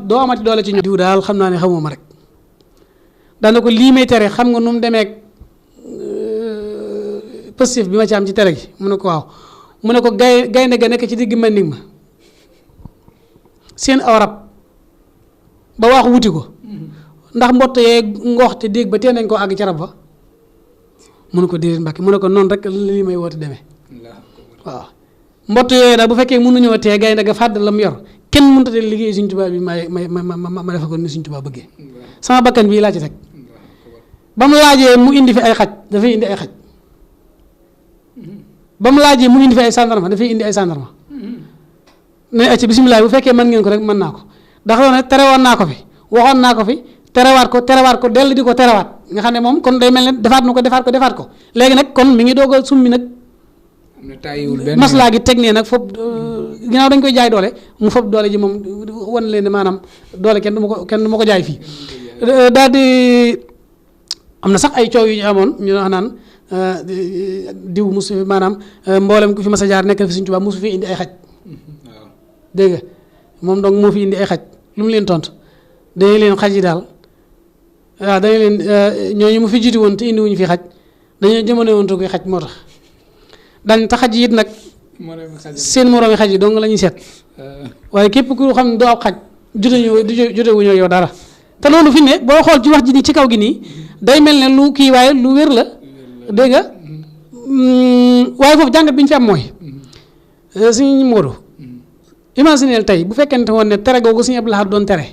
doo amati doole ci ñoom diw daal xam naa ne xamoo ma rek dana ko lii may tere xam nga nu mu demee positif bi ma ci am ci tere gi mu ne ko waaw mu ne ko gaynde ga nekk ci digg mandig ma seen aw rab ba waaxu wuti ko ndax mbott yee ngoox te dégg ba tee nañ ko àgg ca rab ba mu ne ko déedéet Mbàkke mu ne ko noonu rek lii may woote demee waaw mbott yooyu daal bu fekkee mënuñoo tee gaynde ga fàdd la mu yor kenn mënut a tee liggéey Sëriñ Tuubaa bi ma defe ko ni Sëriñ Tuubaa bëggee sama bakkan bii laa ci teg ba mu laajee mu indi fi ay xaj dafay indi ay xaj ba mu laajee mu indi fi ay gendarme dafay indi ay gendarme ne acci bisimilah bu fekkee mën ngeen ko rek mën naa ko ndax loolu nag terewoon naa ko fi waxoon naa ko fi terewaat ko dell di ko terewaat nga xam ne moom kon day mel ne defaat ko léegi nag kon mi ngi doog a summi nag maslaa gi teg nee nag foofu ginnaaw dañ koy jaay doole mu foofu doole ji moom wan leen ne maanaam doole kenn du ma ko jaay fii daal di am na sax ay coow yu ñu amoon ñu wax naan diw musu maanaam mboolem ku fi mas a jaar nekk fi Sëriñ Tuubaa musu fi indi ay xaj dégg nga moom donc moo fi indi ay xaj lu mu leen tontu dañu leen xaj yi daal waaw dañu leen ñooñu mu fi jiitu woon te indiwuñu fi xaj dañoo jamono woon te koy xaj moo tax dañ ta xaj yi it nag seen moroomi xaj yi dong la ñuy seet waaye képp ku xam ne doo ab xaj jotewuñu yow dara te loolu fi ne boo xool ci wax ji nii ci kaw gi nii day mel ne lu kii waaye lu wér la dégg nga waaye foofu jàngat bi ñu fi am mooy Sëriñ Moodu imagineel tey bu fekkente woon ne tere googu Sëriñ Abdou Lahad doon tere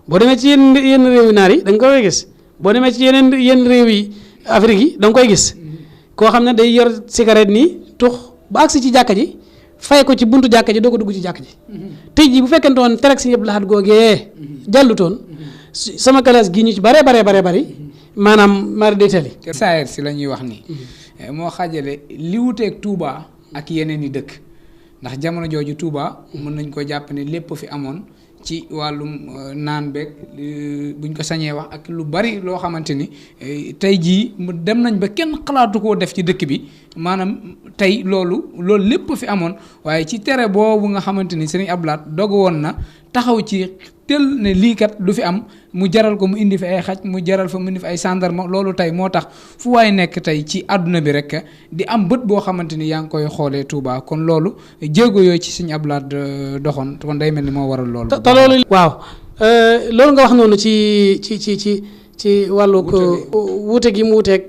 boo demee ci yenn réew yi naar yi da nga koy gis boo demee ci yenn réew yi Afrique yi da nga koy gis koo xam ne day yor cigarette nii tux ba agsi ci jàkka ji fay ko ci buntu jàkka ji doo ko dugg ci jàkka ji tey jii bu fekkente woon tere Sëriñ Abdou Lahad googee jàllutoon sama classe gii ñu ci bare bari maanaam mari day tali saayir si la ñuy wax nii moo xaajale li wuteeg Touba ak yeneen i dëkk ndax jamono jooju Touba mën nañ ko jàpp ne lépp fi amoon ci wàllum naan beeg buñ ko sañee wax ak lu bari loo xamante ni tey jii mu dem nañ ba kenn xalaatu koo def ci dëkk bi maanaam tey loolu lépp fi amoon waaye ci tere boobu nga xamante ni Sëriñ Abdou Lahad dogu woon na taxaw ci tel ne lii kat du fi am mu jaral ko mu indi fi ay xaj mu jaral fa mu indi fi ay gendarme loolu tey moo tax fu waay nekk tey ci àdduna bi rek di am bët boo xamante ni yaa ngi koy xoolee Touba kon loolu jéego yooyu ci Sëriñ Abdou Lahad doxoon kon day mel ni moo waral loolu. te loolu waaw loolu nga wax noonu ci wàllu wuute gi mu wuuteeg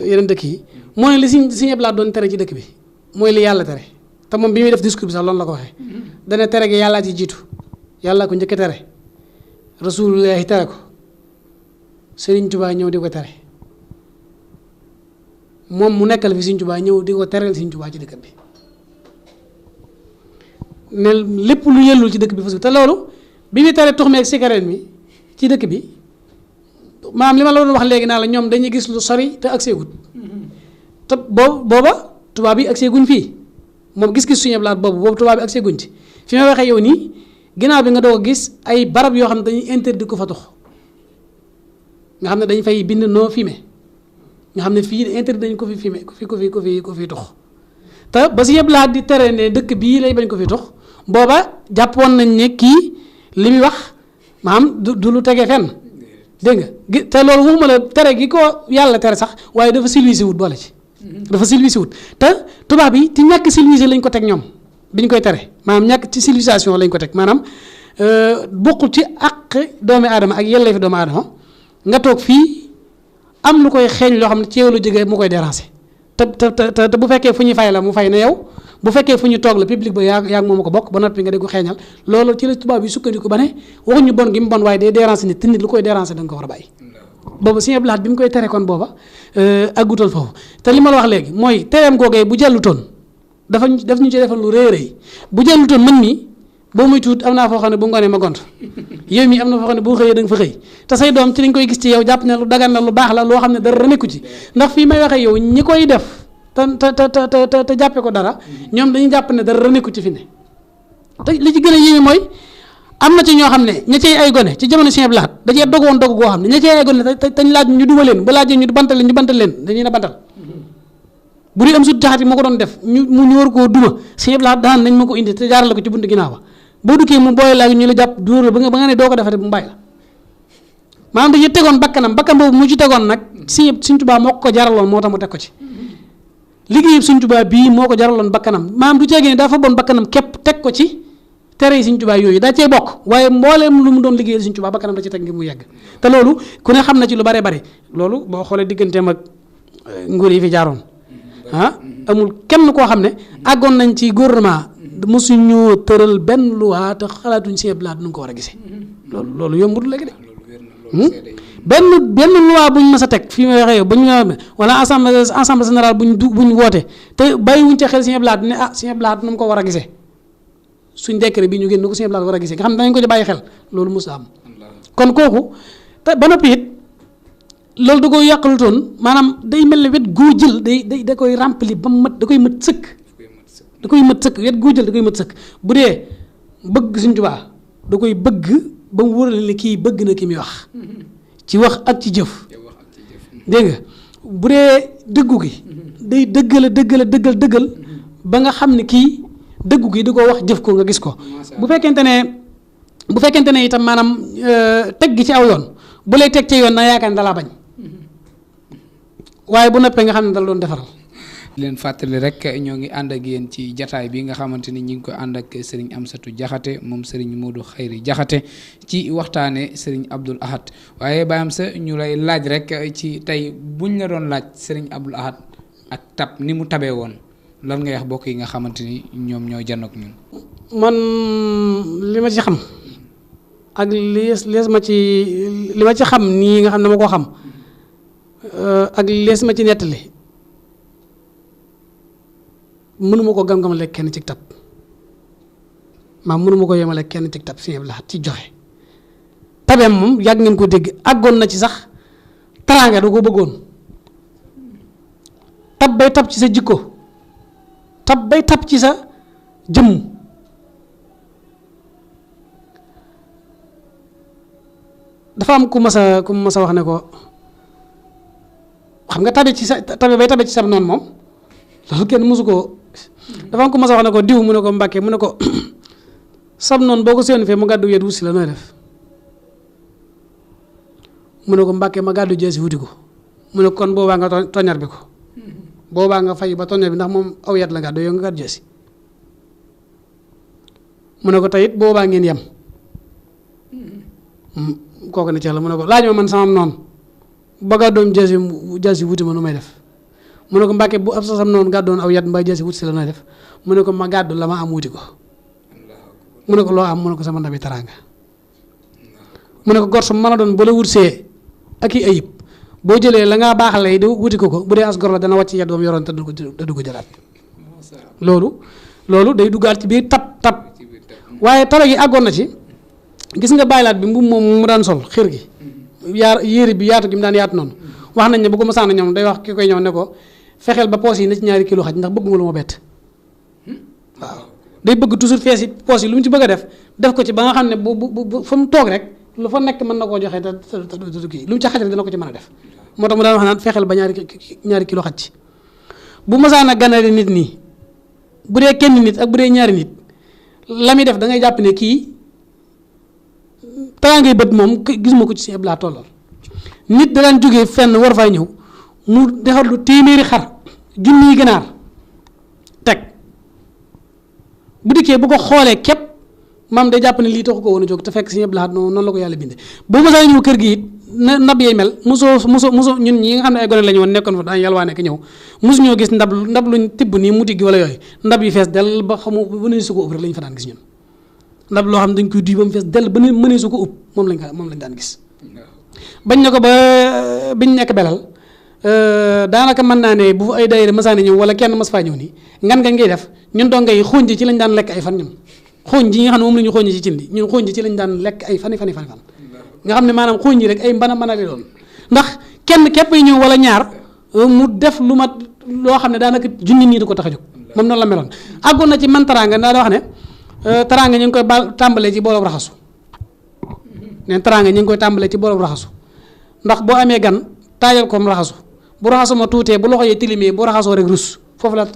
yeneen dëkk yi moo ne li Sëriñ Abdou Lahad doon tere ci dëkk bi mooy li yàlla tere te moom bi muy def discours bi sax loolu la ko waxee dana tere gi yàllaa ci jiitu yàlla ko njëkk a tere Rasulullaahi tere ko Sëriñ Tuubaa ñëw di ko tere moom mu nekkal fi Sëriñ Tuubaa ñëw di ko tereel Sëriñ Tuubaa ci dëkk bi ne lépp lu yellul ci dëkk bi fas te loolu bi ñu tere tux meeg cigarette mi ci dëkk bi maanaam li ma la doon wax léegi naa la ñoom dañuy gis lu sori te accès gut te booba tubaab bi accès guñ fii moom gis-gis Sëriñ Abdou Lahad boobu tubaab bi accès guñ ci fi ma waxee yow nii ginnaaw bi nga doog a gis ay barab yoo xam ne dañuy interdit ko fa tux nga xam ne dañ fay bind non fumé nga xam ne fii interdit dañ ko fi fumé ku fi tux te ba Sëriñ Abdou Lahad di tere ne dëkk bii lay bañ ko fi tux booba jàppoon nañ ne kii li muy wax maanaam du lu tegee fenn dégg nga te loolu waxuma la tere gi ko yàlla tere sax waaye dafa civilisé wut boole ci dafa civilisé wut te tubaab yi ci ñàkk civilisé lañ ko teg ñoom biñ koy tere maanaam ñàkk ci civilisation lañ ko teg maanaam bokkul ci àq doomi aadama ak yelleefi doomu aadama nga toog fii am lu koy xeeñ loo xam ne ci yow lu jógee mu koy déranger te bu fekkee fu ñuy fay la mu fay na yow bu fekkee fu ñu toog la public ba yaa moom ko bokk ba noppi nga di ko xeeñal loolu ci la tubaab yi sukkandiku ba ne waxuñu bon gi mu bon waaye day déranger nit te nit lu koy déranger da nga ko war a bàyyi booba Sëñ Abdou Lahad bi mu koy tere kon booba aggutoon foofu te li ma la wax léegi mooy tereem googee bu jàllutoon daf ñu ci defal lu rëy rëy bu jàllutoon mën mi boo muy tuut am naa foo xam ne bu ngoonee ma gont yow mi am na foo xam ne boo xëyee da nga fa xëy te say doom ci lañ koy gis ci yow jàpp ne lu dagan la lu baax la loo xam ne dara nekku ci ndax fii may waxee yow ñi koy def te jàppee ko dara ñoom dañuy jàpp ne dara nekku ci fi ne te li ci gën a yéeme mooy am na ci ñoo xam ne ña cey ay gone ci jamono Sëñ Abdou Lahad da cee dogoon dog goo xam ne ña cey ay gone tañ laaj ñu duma leen ba laajee ñu bantal leen dañuy na bantal bu dee am sut jaxati moo ko doon def ñu war koo duma Sëñ Abdou Lahad daan nañ ma ko indi te jaarale ko ci buntu ginnaaw ba boo dukkee mu booy laa ñu la jàpp dóor ba nga ne doo ko defate mu bàyyi la maanaam dañuy tegoon bakkan boobu mu ci tegoon nag Sëñ Tuubaa moo ko jaraloon moo tax mu teg ko ci liggéeyub Sëñ Tuubaa bii moo ko jaraloon bakkanam maanaam du ceegee ne daa fa bon bakkanam képp teg ko ci tere yi Sëñ Tuubaa yooyu daa cee bokk waaye mbooleem lu mu doon liggéeyal Sëñ Tuubaa bakkanam da ci teg ngir mu yegg te loolu ku ne xam na ci lu bare bare loolu boo xoolee digganteem ak nguur yi fi jaaroon amul kenn koo xam ne àggoon nañ ci gouvernement mosuñu tëral benn loi te xalaatuñ Sëñ Abdou Lahad nu ko war a gisee loolu yombut léegi de benn loi buñ mës a teg fii may waxee ba ñu wala assemblée générale buñ woote te bàyyiwuñ ca xel Sëñ Abdou Lahad ne Sëñ Abdou Lahad nu mu ko war a gisee suñ décret bi ñu génn ko Sëñ Abdou Lahad war a gisee nga xam ne dañ ko ci bàyyi xel loolu mos a am kon kooku te ba noppi it loolu da koy yàqalutoon maanaam day mel ne wet goo jël da koy rempli ba mu mat da koy mat sëkk wet goo jël da koy mat sëkk bu dee bëgg Sëñ Tuubaa da koy bëgg ba mu wóorale ne kii bëgg na ki muy wax ci wax ak ci jëf dégg nga bu dee dëggu gi day dëggal ba nga xam ne kii dëggu gi di ko wax jëf ko nga gis ko bu fekkente ne itam maanaam teg gi ci aw yoon bu lay teg ci yoon na yaakaar ne dalaa bañ waaye bu noppee nga xam ne dala doon defaral leen fàttali rek ñoo ngi ànd ak yéen ci jataay bi nga xamante ni ñi ngi koy ànd ak sëriñ Amsatou Diakhaté moom sëriñ Modou Khayri Diakhaté ci waxtaane sëriñ Abdoul Ahad waaye baam sa ñu lay laaj rek ci tey buñ la doon laaj sëriñ Abdoul Ahad ak tab ni mu tabee woon lan ngay wax bokk yi nga xamante ni ñoom ñoo janook ñun man li ma ci xam ak lees ma ci li ma ci xam nii nga xam ne ma ko xam ak lees ma ci nettali mënuma ko gam-gamale kenn ci tab mënuma ko yemale kenn ci tab Sëñ Abdou Lahad ci joxe tabeem moom yàgg ngeen ko dégg àggoon na ci sax teraanga da ko bëggoon tab bay tab ci sa jikko tab bay tab ci sa jëmm dafa am ku mas a wax ne ko xam nga tabe bay tabe ci sa noonu moom loolu kenn mosu ko dafa am ku mas a wax ne ko diw mu ne ko Mbàkke mu ne ko sab noonu boo ko séen fee mu gàddu yet wut si la nooy def mu ne ko Mbàkke ma gàddu jeesi wuti ko mu ne ko kon boobaa nga toñar bi ko boobaa nga fay ba toñar bi ndax moom aw yet la gàddu yow nga gàddu jeesi mu ne ko tayit boobaa ngeen yem kooku ne ci la mu ne ko laaj ma man sama noonu ba gàddoom jeesi wuti ma nu may def mu ne ko Mbàkke bu ab sa sam noonu gàddoon aw yat mbaa jeesi wuti si la nooy def mu ne ko ma gàddu la ma am wuti ko mu ne ko loo am mu ne ko sama ndabi teraanga mu ne ko gor su mën a doon ba la wut see ak i ayib boo jëlee la ngaa baaxale yi di wuti ko bu dee as gor la dana wàcc yat ba mu yoroon te du ko jëlaat loolu day duggaat ci biir tab waaye tabe gi àggoon na ci gis nga bàyyilaat bi mbubb moom mu daan sol xir gi yére bi yaatu gi mu daan yaatu noonu wax nañ ne bu ko masaan ñoom day wax ki koy ñëw ne ko fexeel ba poos yi na ci 2 kilo xaj ndax bëgg nga lu ma bett waaw day bëgg toujours fees yi poos yi lu mu ci bëgg a def ko ci ba nga xam ne bu fa mu toog rek lu fa nekk mën na koo joxe te kii lu mu ci xaj rek dina ko ci mën a def moo tax mu daan wax naan fexeel ba 2 kilo xaj ci bu masaan a ganale nit nii bu dee kenn nit ak bu dee ñaari nit la muy def da ngay jàpp ne kii teraangay bët moom gis ma ko ci Sëñ Abdou Lahad tollal nit da daan jógee fenn war faa ñëw mu defar lu téeméeri xar junniy ganaar teg bu dikkee bu ko xoolee képp maam day jàpp ne lii taxu ko woon a jóg te fekk Sëñ Abdou Lahad noonu la ko yàlla bindee boo ma saa ñëw kër gi it na ndab yay mel mosoo ñun ñi nga xam ne ay gone la ñu woon nekkoon fa daañu yàlla waa nekk ñëw mosu ñoo gis ndab luñ tibb nii mu tiggi wala yooyu ndab yi fees dell ba xamu mënee su ko ub rek la ñu fa daan gis ñun ndab loo xam ne dañ koy duy ba mu fees dell ba mënee su ko ub moom lañ daan gis bañ na ko ba biñ nekk belal daanaka mën naa ne bu ay daayira masaane ñëw wala kenn mas faa ñëw nii ngan nga ngay def ñun dong ngay xóonj ci lañ daan lekk ay fan ñun xóonj yi nga xam ne moom la ñu xóonj ci cin li ñun xóonj ci lañ daan lekk ay fan nga xam ne maanaam xóonj yi rek ay mbana li doon ndax kenn képp yi ñëw wala ñaar mu def lu mat loo xam ne daanaka junni nii du ko tax a jóg moom noonu la meloon àggoon na ci man taraanga daa wax ne taraanga ñu ngi koy tàmbalee ci booloob raxasu neen taraanga ñu ngi koy tàmbalee ci booloob raxasu ndax boo amee gan taajal ko mu raxasu bu raxasu ma tuutee bu loxo yi tilimee bu raxasoo rek rus foofu la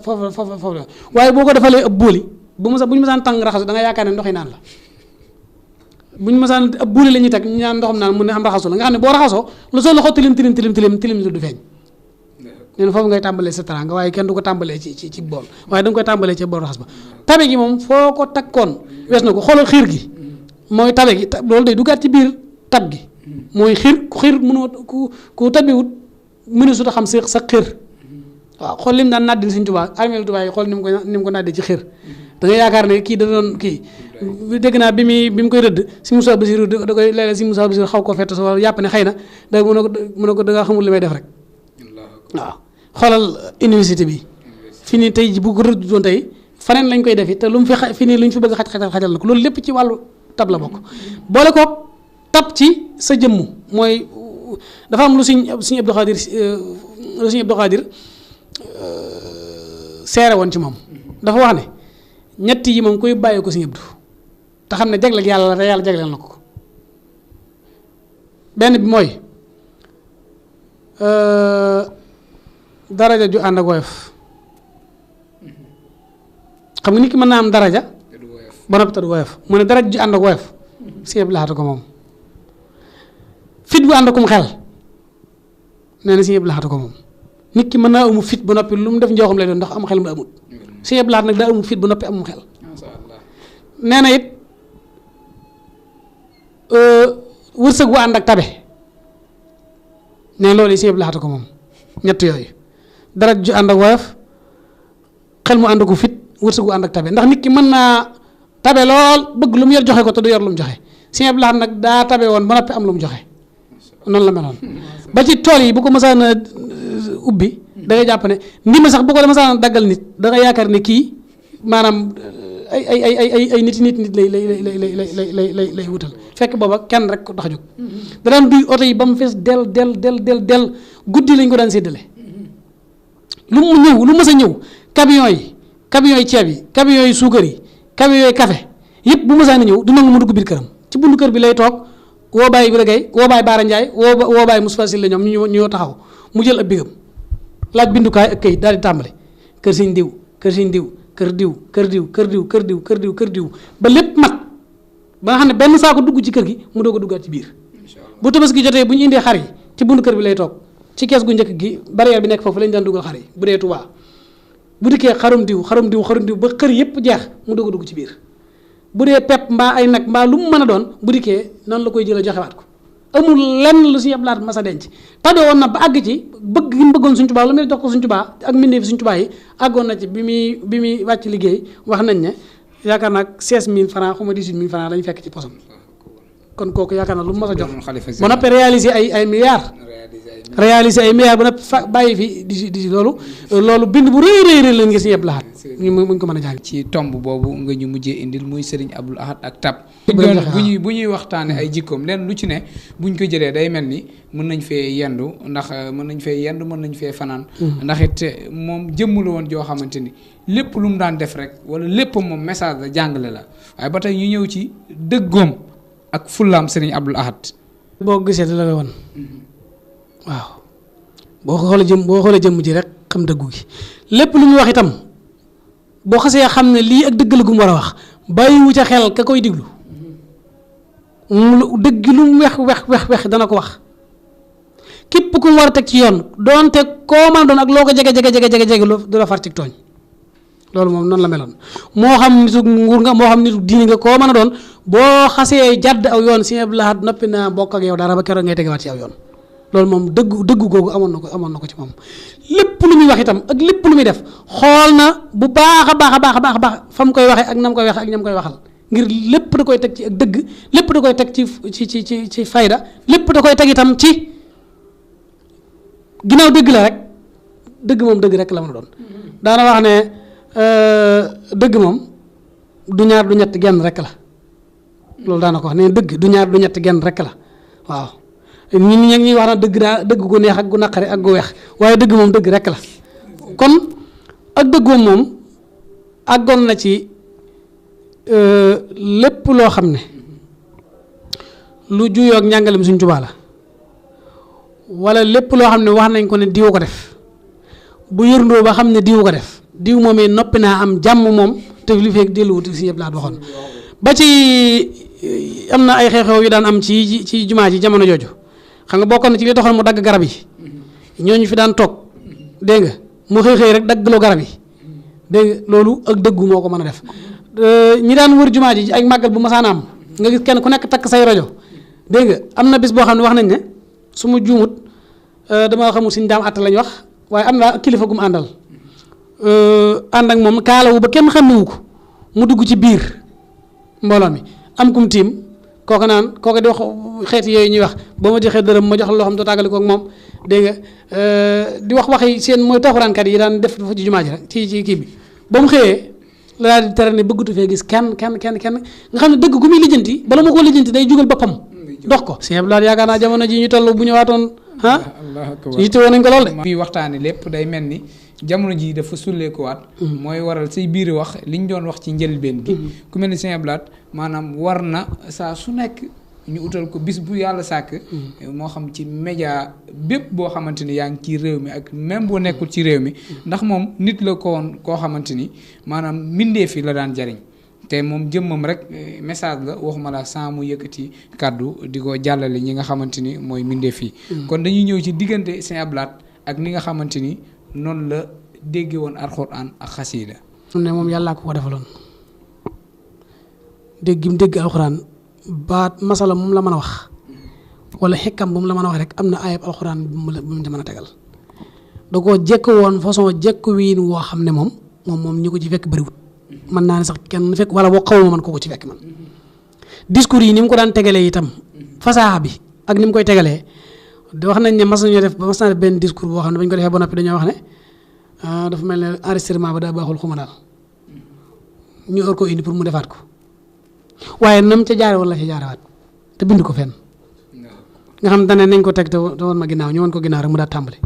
waaye boo ko defalee ëpp booli bu ñu mësaan tàng raxasu da nga yaakaar ne ndox yi naan la bu ñu mësaan ëpp booli la ñuy teg ñu naan ndoxam naan mun ne am raxasu la nga xam ne boo raxasoo lu soo loxo tilim du feeñ neen foofu ngay tàmbalee sa teraanga waaye kenn du ko tàmbalee ci bool waaye da nga koy tàmbalee ci bool raxas ba tabe gi moom foo ko takkoon wees na ko xoolal xiir gi mooy tabe gi loolu day duggaat ci biir tab gi mooy xiir mënoo ku tabiwut mënu su ta xam sa xiir waaw xool lim daan nàddil Sëñ Tuubaa armeel Tuubaa yi xool ni mu ko nàddee ci xiir da nga yaakaar ne kii da doon kii dégg naa bi mu koy rëdd si Moussa Bassirou da koy léeg-léeg si Moussa Bassirou xaw koo fett sa wala yàpp ne xëy na da mën a ko da nga xamul li may def rek waaw xoolal université bi fi ni tey bu ko rëdd doon tey faneen lañ koy defi te lu mu fi nii lu ñu fi bëgg xajal na ko loolu lépp ci wàllu tab la bokk boole ko tab ci sa jëmm mooy dafa am lu Sëñ Abdou Khadir seere woon ci moom dafa wax ne ñett yi moom koy bàyyi ko Sëñ Abdou te xam ne jagleel yàlla la te yàlla jagleel na ko benn bi mooy daraja ju ànd ak woyof xam nga nit ki mën naa am daraja ba noppi te du woyof mu ne daraja ju ànd ak woyof Sëñ Abdou Lahad ko moom fit bu ànd akum xel nee na Sëñ Abdou Lahad ko moom nit ki mën naa amu fit ba noppi lu mu def njooxam lay doon ndax am xel mu la amut Sëñ Abdou Lahad nag daa amu fit ba noppi amum xel nee na it wërsëg bu ànd ak tabe ne loolu yi Sëñ Abdou Lahad ko moom ñett yooyu dara ju ànd ak woyof xel mu ànd ak fit wërsëg bu ànd ak tabe ndax nit ki mën naa tabe lool bëgg lu mu yor joxe ko te du yor lu mu joxe Sëñ Abdou Lahad nag daa tabe woon ba noppi am lu mu joxe noonu la meloon ba ci tool yi bu ko mësaan a ubbi da ngay jàpp ne ndima sax bu ko mësaan a daggal nit da nga yaakaar ne kii maanaam ay nit lay wutal fekk booba kenn rek ko tax a jóg da daan duy oto yi ba mu fees del guddi lañ ko daan séddale lu mu ñëw lu mës a ñëw camion yi ceeb yi camion yi suukar yi camion yi café yëpp bu mësaan a ñëw du nangu mu dugg biir këram ci buntu kër bi lay toog woo Baye Ibra Gaye woo Baye Baara Ndiaye woo Baye Moustapha Sylla ñoom ñu taxaw mu jël ab bigam laaj bindukaay ak këyit daal di tàmbale kër Sëñ diw kër Sëñ diw kër diw ba lépp mat ba nga xam ne benn saako dugg ci kër gi mu doog a duggaat ci biir bu Tabaski jotee bu ñu indee xar yi ci buntu kër bi lay toog ci kees gu njëkk gi barrière bi nekk foofu lañ daan dugal xar yi bu dee Tuubaa bu dikkee xarum diw ba xër yëpp jeex mu doog a dugg ci biir bu dee pepp mbaa ay nag mbaa lu mu mën a doon bu dikkee noonu la koy jëlee joxewaat ko amul lenn lu Sëñ Abdou Lahad mas a denc tabe woon na ba àgg ci bëgg gi mu bëggoon Sëñ Tuubaa lu muy jox ko Sëñ Tuubaa ak mbindeef Sëñ Tuubaa yi àggoon na ci bi muy wàcc liggéey wax nañ ne yaakaar naa 16000 francs xuma 18000 francs lañ fekk ci posam kon kooku yaakaar naa lu mu mas a jox ba noppi réaliser ay milliards ba noppi bàyyi fi di loolu bind bu rëy la ngir Sëñ Abdou Lahad muñ ko mën a jàng ci tomb boobu nga ñu mujjee indil muy Serigne Abdou Lahad ak tab bu ñuy waxtaane ay jikkoom leen lu ci ne buñ ko jëlee day mel ni mën nañ fee yendu ndax mën nañ fee fanaan ndax it moom jëmm la woon joo xamante ni lépp lu mu daan def rek wala lépp moom message la jàngale la waaye ba tey ñu ñëw ci dëggoom ak fullaam Serigne Abdou Lahad boo gisee da la woon waaw boo xoolee jëmm ji rek xam dëggu gi lépp lu ñu wax itam boo xasee xam ne lii ak dëgg la gu mu war a wax bàyyiwu ca xel ka koy diglu dëgg lu mu wex dana ko wax képp ku mu war a teg ci yoon doonte koo mën a doon ak loo ko jege du la far ci tooñ loolu moom noonu la meloon moo xam nitu nguur nga moo xam nitu diini nga koo mën a doon boo xasee jàdd aw yoon Sëñ Abdou Lahad noppi naa bokk ak yow dara ba keroog ngay tegewaat ci aw yoon loolu moom dëggu googu amoon na ko ci moom lépp lu muy wax itam ak lépp lu muy def xool na bu baax a baax fa mu koy waxee ak na mu koy waxee ak ñam koy waxal ngir lépp da koy teg ci ak dëgg lépp da koy teg ci fayda lépp da koy teg itam ci ginnaaw dëgg la rek dëgg moom dëgg rek la mën a doon daana wax ne dëgg moom du ñaar du ñett genn rek la loolu daana ko wax ne dëgg du ñaar du ñett genn rek la waaw ñun ñi wax na dëgg gu neex ak gu naqari ak gu weex waaye dëgg moom dëgg rek la kon ak dëggoom moom àggoon na ci lépp loo xam ne lu juyoo ak njàngalem Sëñ Tuubaa la wala lépp loo xam ne wax nañ ko ne diw ko def bu yërndoo ba xam ne diw ko def diw moomee noppi naa am jàmm moom te li fekk delluwut si yëpp laa waxoon ba ci am na ay xew-xew yu daan am ci jumaa ji jamono jooju xam nga bokkoon na ci li taxoon mu dagg garab yi ñooñu fi daan toog dégg nga mu xëy rek daggloo garab yi dégg nga loolu ak dëggu moo ko mën a def ñi daan wër jumaa ji ay màggal bu masaan am nga gis kenn ku nekk takk say rajo dégg nga am na bis boo xam ne wax nañ ne su ma juumut dama xamul suñ daam att lañ wax waaye am na kilifa gu mu àndal ànd ak moom kaalawu ba kenn xàmmewu ko mu dugg ci biir mbooloo mi am kum tiim kooku naan kooku di wax xeeti yooyu ñuy wax boo ma joxee dërëm ma jox la loo xam doo tàggali ko ak moom dégg nga di wax waxi seen mooy taxuraankat yi daan def dafa ci jumaa ji rek ci kii bi ba mu xëyee la daal di tere ne bëggatu fee gis kenn nga xam ne dëgg gu muy lijjanti bala ma koo lijjanti day jugal boppam dox ko Sëñ Abdou Lahad yaakaar naa jamono ji ñu toll bu ñëwaatoon yitte woon nañ ko lool de fii waxtaane lépp day mel ni jamono ji dafa sulleekuwaat mooy waral say biir wax liñ doon wax ci njëlbeen gi ku mel ni Sëñ Abdou Lahad maanaam war na saa su nekk ñu utal ko bis bu yàlla sàkk moo xam ci média bépp boo xamante ni yaa ngi ci réew mi ak même boo nekkul ci réew mi ndax moom nit la koo xamante ni maanaam mbindeef yi la daan jariñ te moom jëmmam rek message la waxuma la sans mu yëkkati kàddu di ko jàllale ñi nga xamante ni mooy mbindeef yi kon dañuy ñëw ci diggante Sëñ Abdou Lahad ak ni nga xamante ni noonu la dégge woon alxuraan ak xasiida ne moom yàllaa ko defaloon dégg alxuraan baat masala moom la mën a wax wala xekkam bu mu la mën a wax rek am na ayab alxuraan bu mu mën a tegal da koo jekk woon façon jekk wiin woo xam ne moom ñi ko ci fekk bëriwut mën naa ne sax kenn fekk wala boo xaw ma man ko ci fekk man discours yi ni mu ko daan tegalee itam fasaaxa bi ak ni mu koy tegalee wax nañ ne mas naa def benn discours boo xam ne bañ ko defee ba noppi dañoo wax ne dafa mel ne enregistrement ba daa baaxul xuma daal ñu war ko indi pour mu defaat ko waaye nam ca jaare wala ca jaarewaat te bind ko fenn nga xam ne nañ ko teg te woon ma ginnaaw ñu woon ko ginnaaw rek mu daal tàmbali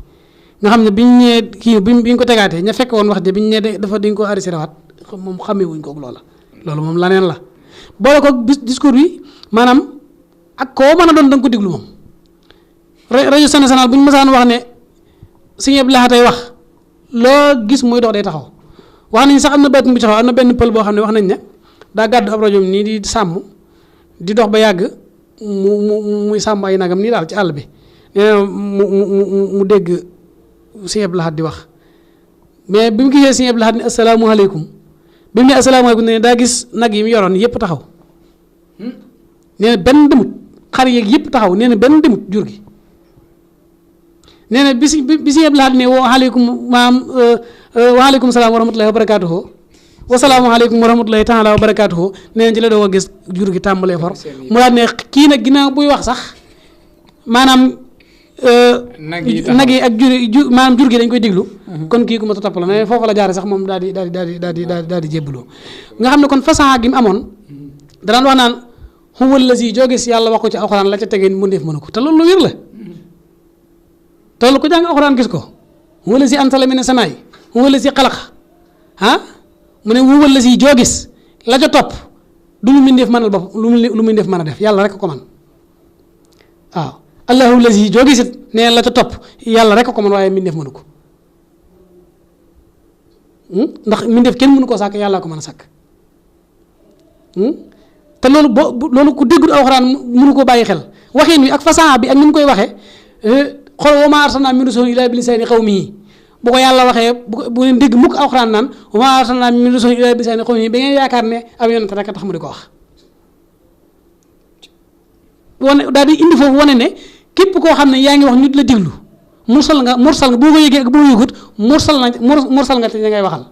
nga xam ne biñ ñee kii biñ ko tegaatee ña fekk woon wax de biñ ñee dafa dañ ko enregistré waat moom xamee wuñ ko loolu moom laneen la boole ko discours bi maanaam ak koo mën a doon da nga ko diglu moom rajo national bu ñu mësaan wax ne Sëñ Abdou Lahad tey wax loo gis muy dox day taxaw wax nañ sax am na benn bu taxaw am na benn pël boo xam ne wax nañ ne daa gàddu ab rajo nii di sàmm di dox ba yàgg muy sàmm ay nagam nii daal ci àll bi nee na mu dégg Sëñ Abdou Lahad di wax mais bi mu gisee Sëñ Abdou Lahad ne asalaamaaleykum bi mu ne asalaamaaleykum ne daa gis nag yi mu yoroon yëpp taxaw nee na benn demut xar yeeg yëpp taxaw nee na benn demut jur gi nee na bi Sëñ Abdou Lahad ne waaleykum salaam wa rahmatullahi wa barakaatuhu wasalaamaaleykum wa rahmatullahi taala wa barakaatuhu nee na ci la doo ko gis jur gi tàmbalee for mu daal ne kii nag ginnaaw buy wax sax maanaam nag yi ak maanaam jur gi dañ koy diglu kon kii ku ma topp la mais foofu la jaare sax moom daal di jébbaloo nga xam ne kon façon gi mu amoon danaan wax naan huwa allazi joo gis yàlla wax ko ci alxuraan la ca tegee mu ndeef mënu ko te loolu lu wér la te loolu ko jàng alxuraan gis ko huwa allazi anzala mina samaa'i huwa allazi xalaq mu ne huwa allazi joo gis la ca topp du lu mindeef mënal bopp lu mindeef mën a def yàlla rek ko man waaw allahu lazi joo gisit nee la ca topp yàlla rek ko man waaye mindeef mënu ko ndax mindeef kenn mënu koo sàkk yàllaa ko mën a sàkk te loolu ku déggul alxuraan mënu ko bàyyi xel waxin wi ak fasaa bi ak ni mu koy waxee xool wa maa arsalnaa min rasuulin illaa bi lisaani qawmihi bu ko yàlla waxee bu leen dégg mukk alxuraan naan wa maa arsalnaa min rasuulin illaa bi lisaani qawmihi ba ngeen yaakaar ne ab yonent rek a tax mu di ko wax wane daal di indi foofu wane ne képp koo xam ne yaa ngi wax ñu la diglu mursal nga boo ko yëgee ak boo yëgut mursal nga te ña ngay waxal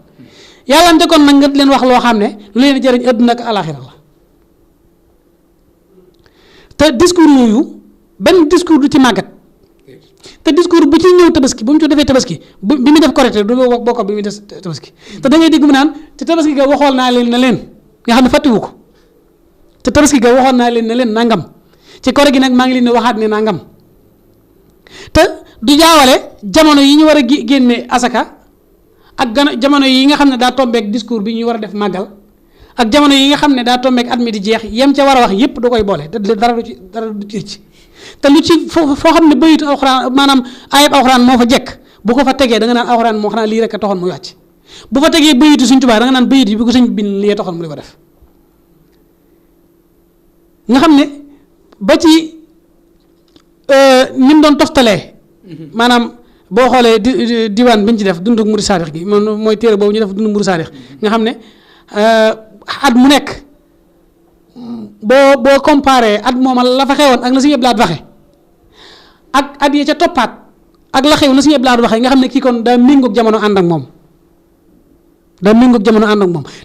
yàlla te kon nag nga leen wax loo xam ne lu leen jëriñ àdduna ak alaxira la te discours yooyu benn discours du ci màggat te discours bu ci ñëw tabaski bu mu ci defee tabaski bi mu def correcte du bokk bi muy def tabaski te da ngay dégg mu naan te tabaski ga waxoon naa leen ne leen nga xam ne fàttiwu ko te tabaski ga waxoon naa leen ne leen nangam ci kore gi nag maa ngi leen di waxaat ne nangam te du jaawale jamono yi ñu war a génne asaka ak jamono yi nga xam ne daa tombeek discours bi ñu war a def màggal ak jamono yi nga xam ne daa tombeek at mi di jeex yem ca war a wax yépp da koy boole te dara du ci te lu ci foo xam ne bayitu alxuraan maanaam ayib alxuraan moo fa jekk bu ko fa tegee da nga naan alxuraan moo xanaa lii rek a taxoon muy wàcc bu fa tegee bayitu Sëñ Tuubaa da nga naan bayit yi bi ko sëñ bin lii taxoon mu di ko def nga xam ne ba ci ni mu doon toftalee maanaam boo xoolee diwaan bi ñu ci def dundu Murid Saadix gi mooy téere boobu ñu def dundu Murid Saadix nga xam ne at mu nekk boo comparé at mooma la fa xewoon ak la Sëñ Abdou Lahad waxe ak at ya ca toppaat ak la xew na Sëñ Abdou Lahad waxe nga xam ne kii kon daa méngoog jamono ànd ak moom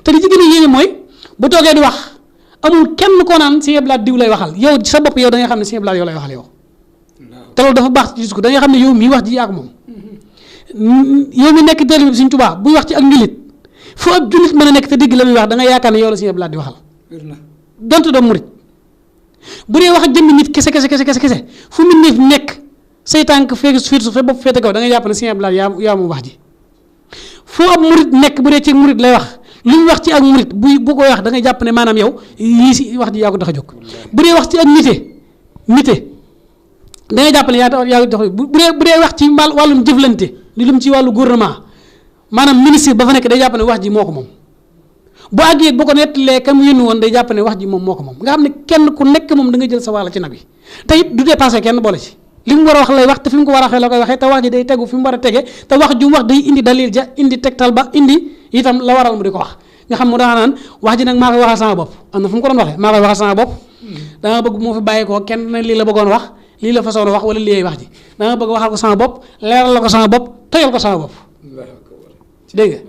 te li ci gën a yéene mooy bu toogee di wax amul kenn koo naan Sëñ Abdou Lahad diw lay waxal yow sa bopp yow da nga xam ne Sëñ Abdou Lahad yow lay waxal yow te loolu dafa baax ci discours da nga xam ne yow mii wax ji yaa ko moom yow mi nekk taalibe Sëñ Tuubaa buy wax ci ak njulit fu ab jullit mën a nekk te dégg la muy wax da nga yaakaar ne yow la Sëñ Abdou Lahad di waxal donte doo murit bu dee wax ak jëmmi nit kese fu mu nit nekk say tànk fiir su fe bopp féete kaw da nga jàpp ne Sëñ Abdou Lahad yaa moom wax ji fu ab murit nekk bu dee ci murit lay wax lu ñu wax ci ak murit bu koy wax da ngay jàpp ne maanaam yow yii si wax ji yaa ko tax a jóg bu dee wax ci ak nite da ngay jàpp ne yaa ko tax a jóg bu dee wax ci wàllum jëflante li lum ci wàllu gouvernement maanaam ministre ba fa nekk day jàpp ne wax ji moo ko moom bu àggee bu ko nettalee kam yónni woon day jàpp ne wax ji moom moo ko moom nga xam ne kenn ku nekk moom da nga jël sa wàll ci nabi te it du dépassé kenn boole ci li mu war a wax lay wax te fi mu ko war a waxee la koy waxee te wax ji day tegu fi mu war a tege te wax ju mu wax day indi dalil ja indi tegtal ba indi itam la waral mu di ko wax nga xam mu daa naan wax ji nag maa koy waxal sama bopp am na fu mu ko doon waxee maa koy waxal sama bopp danga bëgg moo fi bàyyi ko kenn lii la bëggoon wax lii la façon wax wala lii wax ji danga bëgg waxal ko sama bopp leeral la ko sama bopp toyal ko sama bopp dégg nga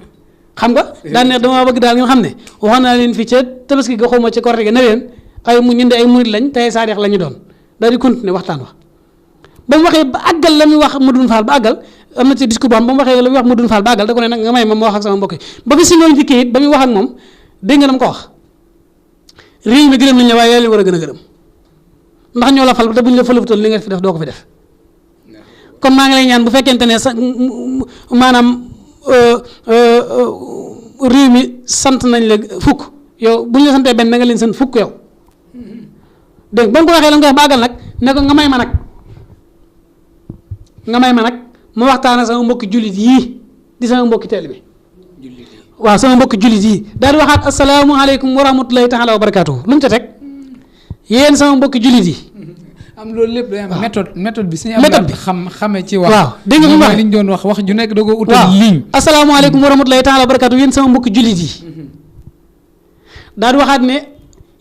xam nga daan ne dama bëgg daal nga xam ne waxoon naa leen fii ca tabaski ga xawma ci korite ga ne leen ay mu ñun de ay murid lañ tey saadix la ñu doon daal di continuer waxtaan wax ba mu waxee ba àggal la muy wax Modou Fall ba àggal am na ci discours boo xam ba mu waxee la muy wax Modou Fall ba àggal da ko ne nag nga may ma wax ak sama mbokk yi ba fi si loolu njëkkee it ba muy wax ak moom dégg nga na mu ko wax réew mi gërëm nañ la waaye yaa leen war a gën a gërëm ndax ñoo la fal te buñ la falafutal li nga fi def doo ko fi def kon maa ngi lay ñaan bu fekkente ne sa maanaam réew mi sant nañ la fukk yow bu ñu la santee benn da nga leen sant fukk yow dégg ba nga ko waxee la nga wax ba àggal nag ne ko nga may ma nag ma waxtaan ak sama mbokki jullit yii di sama mbokki teel bi waaw sama mbokki jullit yii daal di waxaat asalaamaaleykum wa rahmatulahi taala wa barakaatuhu lu mu ca teg yéen sama mbokki jullit yi. am loolu lépp day am méthode bi. méthode bi xame ci wax. waaw dégg nga fi mu waxee li ñu doon wax ju nekk da koo utal ligne. asalaamaaleykum wa rahmatulahi taala wa barakaatuhu yéen sama mbokki jullit yi daal di waxaat ne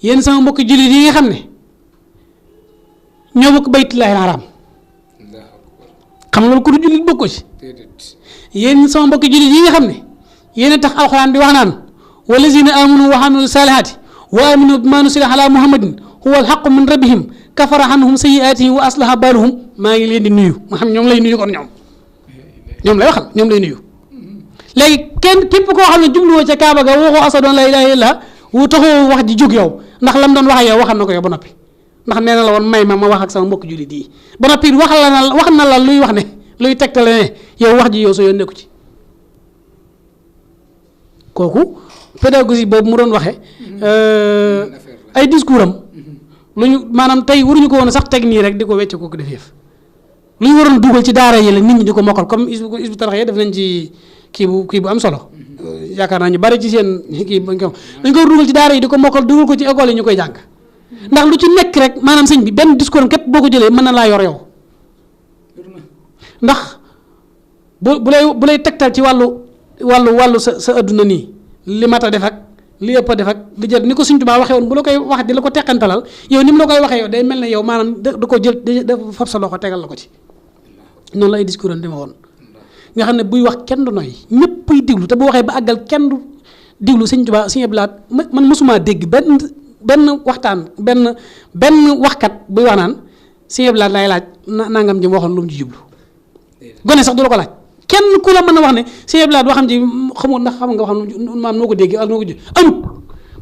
yéen sama mbokki jullit yi nga xam ne ñoo bokk baytullaahi al-haraam xam nga loolu ku du jullit bokkoo ci yéen sama mbokki jullit yi nga xam ne yéen a tax alxuraan di wax naan wallazina amanu wa amilu saalihaati wa aminu bimaa nuzila ala muhammadin huwa alxaqu min rabbihim kafara anhum sayyi'aatihim wa aslaha baaluhum maa ngi leen di nuyu ma xam ñoom lay nuyu kon ñoom lay waxal ñoom lay nuyu léegi képp koo xam ne jubluwoo ca Kaaba ga waxoo ashhadu an laa ilaaha illallaah wu taxoo wax ji jóg yow ndax lam doon wax yow waxal na ko yow ba noppi ndax nee na la woon may ma wax ak sama mbokk jullit yi ba noppi wax na la luy wax ne luy tegtale ne yow wax ji yow soo yoon nekku ci kooku pédagogie boobu mu doon waxee ay discours am lu ñu maanaam tey waruñu ko woon sax teg nii rek di ko wecc ko def yëf lu ñu waroon dugal ci daara yi la nit ñi di ko mokkal comme Hizbut Tarqiyyah def nañ ci kii bu am solo yaakaar naa ñu bari ci seen kii dañ ko dugal ci daara yi di ko mokkal dugal ko ci école yi ñu koy jàng ndax lu ci nekk rek maanaam sëñ bi benn discours am képp boo ko jëlee mën na laa yor yow ndax bu lay tegtal ci wàllu sa adduna nii li mat a def ak li ëpp a def ak di jël ni ko Sëñ Tuubaa waxee woon bu la koy wax di la ko teqantalal yow ni mu la koy waxee yow day mel ne yow maanaam da ko jël da fab sa loxo tegal la ko ci noonu la ay discours am deme woon nga xam ne buy wax kenn du noy ñëppay diglu te bu waxee ba àggal kenn du diglu Sëñ Tuubaa Sëñ Abdou Lahad man mësumaa dégg benn waxtaan benn waxkat buy wax naan Sëñ Abdou Lahad lay laaj nangam ji waxoon lu mu ci jublu gone sax du la ko laaj kenn ku la mën a wax ne Sëñ Abdou Lahad waxam ji xamul ndax xam nga waxam maam noo ko déggee ak noo ko ji amut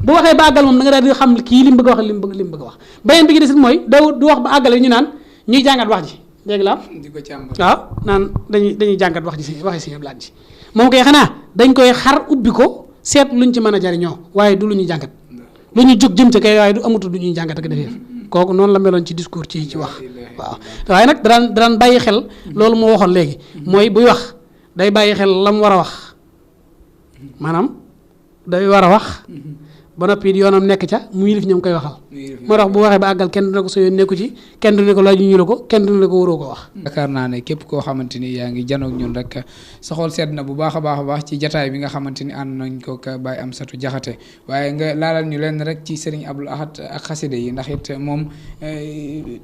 bu waxee ba àggal moom da nga daal di xam kii li mu bëgg a wax li mu bëgg a wax beneen bi ci des it mooy du wax ba àggale ñu naan ñuy jàngat wax ji dégg la waaw naan dañuy jàngat wax ji waxee Sëñ Abdou Lahad ji moom koy xanaa dañ koy xar ubbi ko seet luñ ci mën a jariñoo waaye du lu ñuy jàngat lu ñu jóg jëm ca kay waaye du amatul lu ñuy jàngat ak defee kooku noonu la meloon ci discours ci wax waaw waaye nag daan bàyyi xel loolu moo waxoon léegi mooy buy wax day bàyyi xel la mu war a wax maanaam day war a wax ba noppi yoonam nekk ca mu yilif ñoom koy waxal moo tax bu waxee ba àggal kenn du ne ko sa yoon nekku ci kenn du ne ko laaju ñu la ko kenn du ne ko waroo ko wax. yaakaar naa ne képp koo xamante ni yaa ngi janoog ñun rek sa xol sedd na bu baax a baax ci jataay bi nga xamante ni ànd nañ ko ka Baye Amsatou Diakhaté waaye nga laalal ñu leen rek ci Serigne Abdoul Ahad ak xasida yi ndax it moom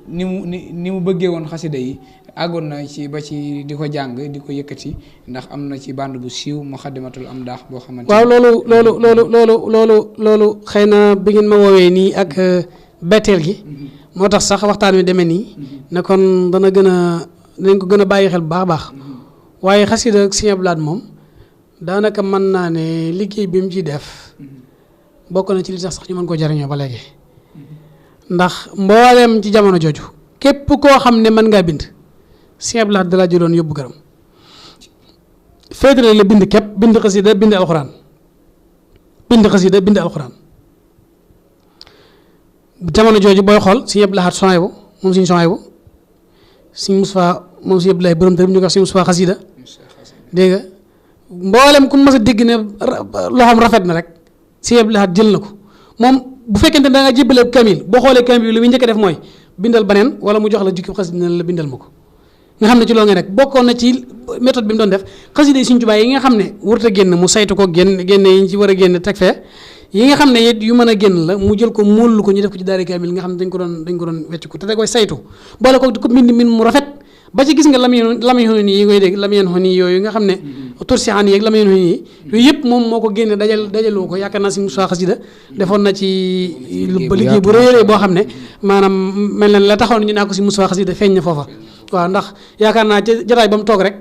ni mu bëggee woon xasida yi àggoon na ci ba ci di ko jàng di ko yëkkati ndax am na ci bande bu siiw Muxaddamatul Amdaax boo xamante waaw loolu xëy na bi ngeen ma woowee nii ak betteel gi moo tax sax waxtaan wi demee nii ne kon danañ ko gën a bàyyi xel bu baax a baax waaye xasida ak Sëñ Abdou Lahad moom daanaka mën naa ne liggéey bi mu ciy def bokk na ci li tax sax ñu mën koo jariñoo ba léegi ndax mboolem ci jamono jooju képp koo xam ne mën ngaa bind Sëñ Abdou Lahad dalaa jëloon yóbbu këram féetale la bind képp bind xasida bind alxuraan jamono jooju booy xool Sëñ Abdou Lahad Souhaïbou moom Sëñ Souhaïbou Sëñ Moustapha moom Sëñ Abdou Lahad borom tërëm ñu ko wax Sëñ Moustapha xasida dégg nga mboolem ku mas a dégg ne loxoom rafet na rek Sëñ Abdou Lahad jël na ko moom bu fekkente ne da nga jébbale kamil boo xoolee kamil bi li muy njëkk a def mooy bindal beneen wala mu jox la jukki xasida ne la bindal ma ko nga xam ne ci loolu nga nekk bokkoon na ci méthode bi mu doon def xasida yi Sëñ Tuubaa yi nga xam ne warut a génn mu saytu ko génne yi ñu ci war a génn teg fee yi nga xam ne it yu mën a génn la mu jël ko móolu ko ñu def ko ci daari kaamil nga xam ne dañ ko doon wecc ko te da koy saytu boole ko di ko mbind mu rafet ba ci gis nga lamiyen xoni yi ngay dégg lamiyen xoni yooyu nga xam ne tursihaan yi ak lamiyen xoni yi yooyu yëpp moom moo ko génne dajaloo ko yaakaar naa si Moussa xasida defoon na ci liggéey bu rëy boo xam ne maanaam mel na la taxoon ñu naa ko si Moussa xasida feeñ na foofa waaw ndax yaakaar naa ci jotaay ba mu toog rek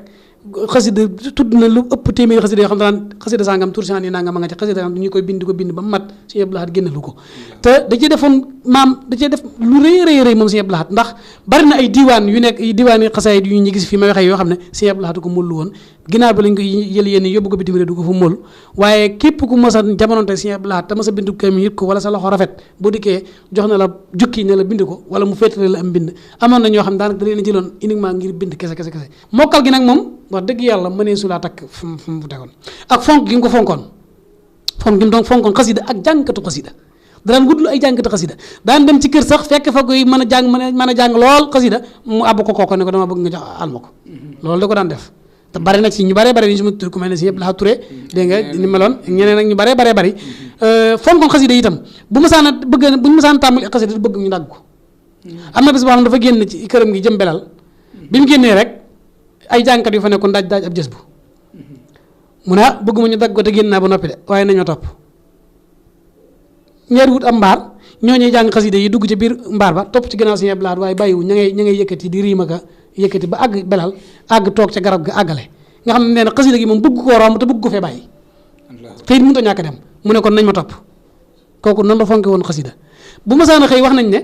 xasida tudd na lu ëpp téeméeri xasida yoo xam daan xasida sangam tursihaan yi nangam a nga ci xasida xam ñu koy bind ko bind ba mat Sëñ Abdou Lahad génnalu ko te da cee defoon da cee def lu rëy moom Sëñ Abdou Lahad ndax bari na ay diiwaan yu nekk diwaani xasaayid yu ñu gis fi ma waxee yoo xam ne Sëñ Abdou Lahad ko mollu woon ginnaaw bi lañ ko jël yéen yóbbu ko bitim réew du ko fa moll waaye képp ku mas a jamononte Sëñ Abdou Lahad te mas a bindu kamil yëpp ko wala sa loxo rafet boo dikkee jox na la jukki ne la bind ko wala mu féetale la am bind amoon na ñoo xam daanaka da leen a jëloon uniquement ngir bind kese mokkal gi nag moom wax dëgg yàlla mënee su laa takk fu mu tegoon ak fonk gi mu ko fonkoon fonkoon xasida ak jàngkatu xasida daan wutlu ay jàngkatu xasida daan dem ci kër sax fekk fa koy mën a jàng lool xasida mu àbb ko kooko ne ko dama bëgg nga jox alma ko loolu da ko daan def te bari na ci ñu bare ñu suma tur ku mel ne si yëpp Lahad Touré dégg nga ni meloon ñeneen ak ñu bari fonkoon xasida itam buñu mësaan tàmbali xasida bëgg ñu dagg ko am na bés boo xam ne dafa génn ci këram gi jëm belal bi mu génnee rek ay jàngkat yu fa nekkoon daaj ab jës bu mu ne bëgguma ñu dagg ko te génn naa ba noppi de waaye nañoo topp ñeer wut am mbaar ñooñuy jàng xasida yi dugg ci biir mbaar ba topp ci gannaaw Sëñ Abdou Lahad waaye bàyyiwu ña ngay yëkkati di riima ka yëkkati ba àgg belal àgg toog ca garab ga àggale nga xam ne nee na xasida gi moom bëgg koo romb te bëgg ko fee bàyyi fii mënut a ñàkk dem mu ne kon nañ ma topp kooku noonu la fonke woon xasida bu ma saana xëy wax nañ ne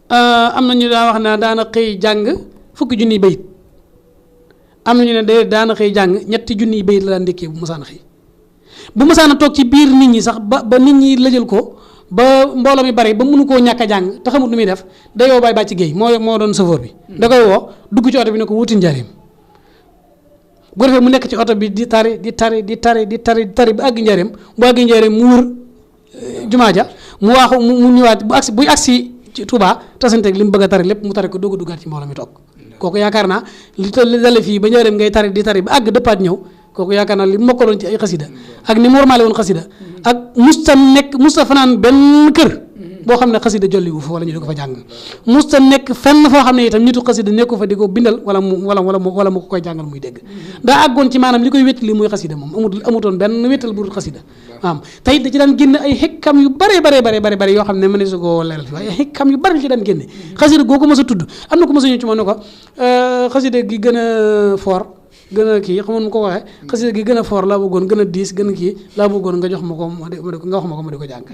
am na ñu daa wax ne daana xëy jàng fukki junniy bayit am na ñu ne de daana xëy jàng ñetti junniy bayit la daan ndékkee bu ma saana xëy bu ma saana toog ci biir nit ñi sax ba nit ñi lëjal ko ba mbooloo mi bari ba mënu koo ñàkk a jàng te xamut nu muy def day woo Baye Bàcci Guèye moo doon chauffeur bi da koy woo dugg ci oto bi ne ko wuti njaareem bu defee mu nekk ci oto bi di tari ba àgg njaareem bu àgg njaareem mu wër jumaa ja mu waaxu mu ñëwaat buy agsi ci Touba tasanteeg li mu bëgg a tari lépp mu tari ko doog a duggaat ci mbooloo mi toog kooku yaakaar naa li dale fii ba njaareem ngay tari ba àgg dëppaat ñëw kooku yaakaar naa li mokkaloon ci ay xasida ak ni mu warmaale woon xasida ak musta fanaan benn kër boo xam ne xasida jolli wu fa wala ñu di ko fa jàng musta nekk fenn foo xam ne itam nitu xasida nekku fa di ko bindal wala mu ko koy jàngal muy dégg daa àggoon ci maanaam li koy wéttali muy xasida moom amutoon benn wéttal bu dul xasida am tey da ci daan génne ay xikkam yu bare yoo xam ne mëne su ko leeral fi waaye ay xikkam yu bari ci daan génne xasida goo ko mës a tudd am na ko mës a ñëw ci moom ne ko xasida gi gën a fort gën a kii xamoon mu ko waxee xasida gi gën a fort laa bëggoon gën a diis gën a kii laa bëggoon nga jox ma ko nga wax ma ko ma di ko jàng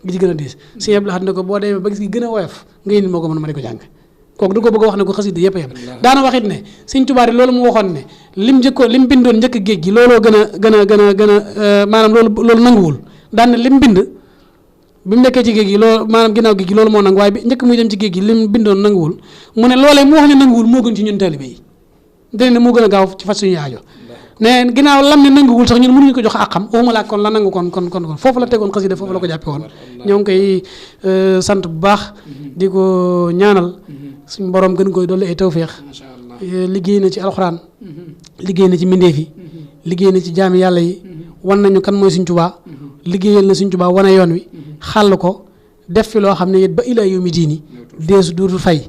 gi ci gën a diis Sëñ Abdou Lahad ne ko boo demee ba gis gi gën a woyof nga indi ma ko mën ma di ko jàng kooku du ko bëgg a wax ne ko xasida yëpp a yem daana wax it ne Sëñ Tuubaa loolu mu waxoon ne lim bindoon njëkk géej gi looloo gën a maanaam loolu nanguwul daan ne lim bind bi mu nekkee ci géej gi loolu maanaam ginnaaw géej gi loolu moo nangu waaye bi njëkk muy dem ci géej gi lim bindoon nanguwul mu ne loolee mu wax ne nanguwul moo gën ci ñun taalibe yi dene ne moo gën a gaaw ci fas suñu aajo ne ginnaaw lam ne nanguwul sax ñun mënuñu ko jox àqam waxuma laa kon la nangu kon foofu la tegoon xasida foofu la ko jàppe woon ñoo ngi koy sant bu baax di ko ñaanal suñu borom gën koy dolli ay tawféex liggéey na ci alxuraan liggéey na ci mbindeef yi liggéey na ci jaami yàlla yi wan nañu kan mooy Sëñ Tuubaa liggéeyal na Sëñ Tuubaa wane yoon wi xàll ko def fi loo xam ne it ba ilaa yawmi diini deesu duutu fay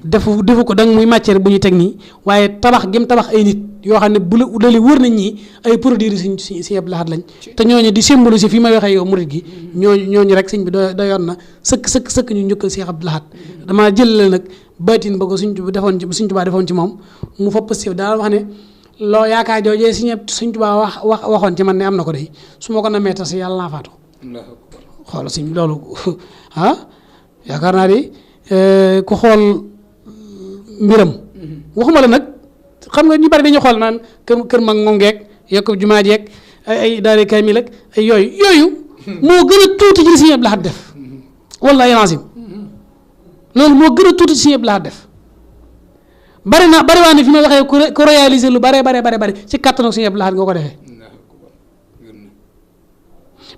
defu ko danga muy matière bu ñu teg nii waaye tabax gim tabax ay nit yoo xam ne bu la dali wër nañ ñi ay produits Sëñ Abdou Lahad lañ te ñooñu di symbole si fi may waxee yow murit gi ñooñu rek sëñ bi doyoon na sëkk ñu njukkal Sëñ Abdou Lahad damaa jëlale nag baatin ba ko Sëñ Tuubaa defoon ci moom mu fopp si daal wax ne loo yaakaar joojee Sëñ Tuubaa waxoon ci man ne am na ko day su ma ko namee tas yàlla naa faatu xool sëñ loolu yaakaar naa di ku xool mbiram waxuma la nag xam nga ñu bari dañuy xool naan kër mag ngongeeg yokk jumaa jeeg ay daare kaamil ak ay yooyu moo gën a tuuti ci li Sëñ Abdou Lahad def wallaahi lazim loolu moo gën a tuuti ci Sëñ Abdou Lahad def bari waa ne fi may waxee ku réaliser lu bari ci kàttanu Sëñ Abdou Lahad nga ko defee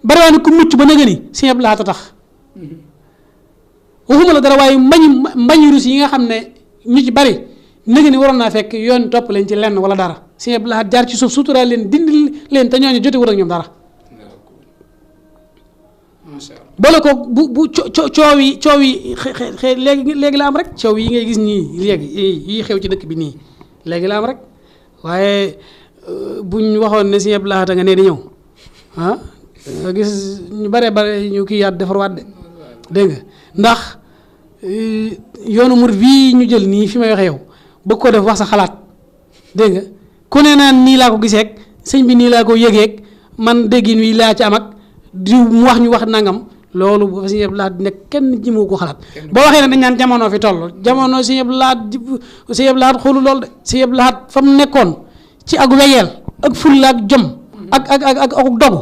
bari waa ne ku mucc ba nëgë ni Sëñ Abdou Lahad a tax waxuma la dara waaye mbañi rus yi nga xam ne ñu ci bari nëgë ni waroon naa fekk yoon topp leen ci lenn wala dara Sëñ Abdou Lahad jaar ci suuf suturaal leen dindi leen te ñooñu jotewul ak ñoom dara boole ko bu coow yi léegi la am rek coow yi ngay gis nii léegi yi xew ci dëkk bi nii léegi la am rek waaye buñ waxoon ne Sëñ Abdou Lahad nga ne di ñëw nga gis ñu bare ñu kii yaat defar waat de dégg nga ndax yoonu murid bii ñu jël nii fi may waxee yow bëgg ko def wax sa xalaat dégg nga ku ne naan nii laa ko gisee ak sëñ bi nii laa ko yëgeeg man déggin wi laa ci am ak di mu wax ñu wax nangam loolu bu fa Sëñ Abdou Lahad nekk kenn ji moo ko xalaat boo waxee ne dañ naan jamono fi toll jamono Sëñ Abdou Lahad xoolu loolu de Sëñ Abdou Lahad fa mu nekkoon ci ak wegeel ak fulla ak jom ak dogu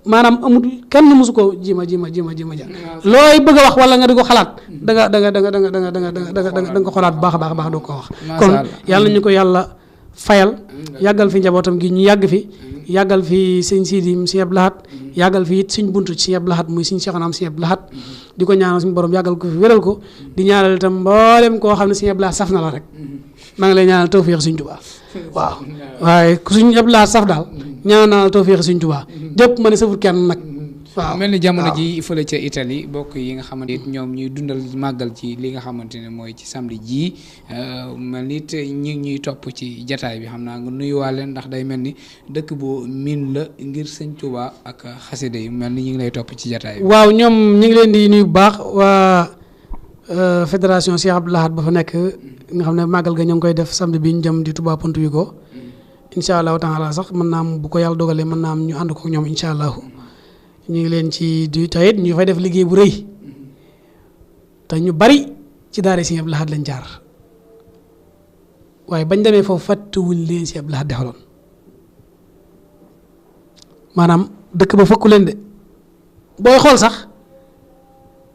maanaam amul kenn mësu ko jima ja looy bëgg a wax wala nga di ko xalaat da nga ko xalaat baax a baax doo ko wax kon yàlla ñu ko yàlla fayal yàggal fi njabootam gi ñu yàgg fi yàggal fi sëñ Sidi Sëñ Abdou Lahad yàggal fi it suñ buntu ci Sëñ Abdou Lahad muy suñ Seexuna Sëñ Abdou Lahad di ko ñaanal suñu borom yàggal ko fi wéral ko di ñaanal itam mboolem koo xam ne Sëñ Abdou Lahad saf na la rek maa ngi lay ñaanal tawfeex Sëñ Tuubaa waaw waaye ku suñ Abdou Lahad saf daal ñaanal naa la tawfeex Sëñ Tuubaa jëpp ma ne safut kenn nag waaw mel ni jamono ji fële ca Italie bokk yi nga xamante ni ñoom ñuy dundal màggal ci li nga xamante ne mooy ci samedi ji mel ni ñuy topp ci jataay bi xam naa nga nuyuwaale ndax day mel ni dëkk bu miin la ngir Sëñ Tuubaa ak xasida yi mel ni ñu ngi lay topp ci jataay bi. waaw ñoom ñu ngi leen di nuyu bu baax waa fédération Cheikh Abdou Lahad ba fa nekk nga xam ne màggal ga ñoo ngi koy def samedi bi ñu jëm di Touba Ponte wi ko incha allahu taala sax mën naa am bu ko yàlla dogalee mën naa am ñu ànd ko ñoom incha allahu ñu ngi leen ci du tayit ñu fay def liggéey bu rëy te ñu bari ci daara Sëñ Abdou Lahad lañ jaar waaye bañ demee foofu fàttewuñ leen Sëñ Abdou Lahad defaloon maanaam dëkk ba fëkku leen de booy xool sax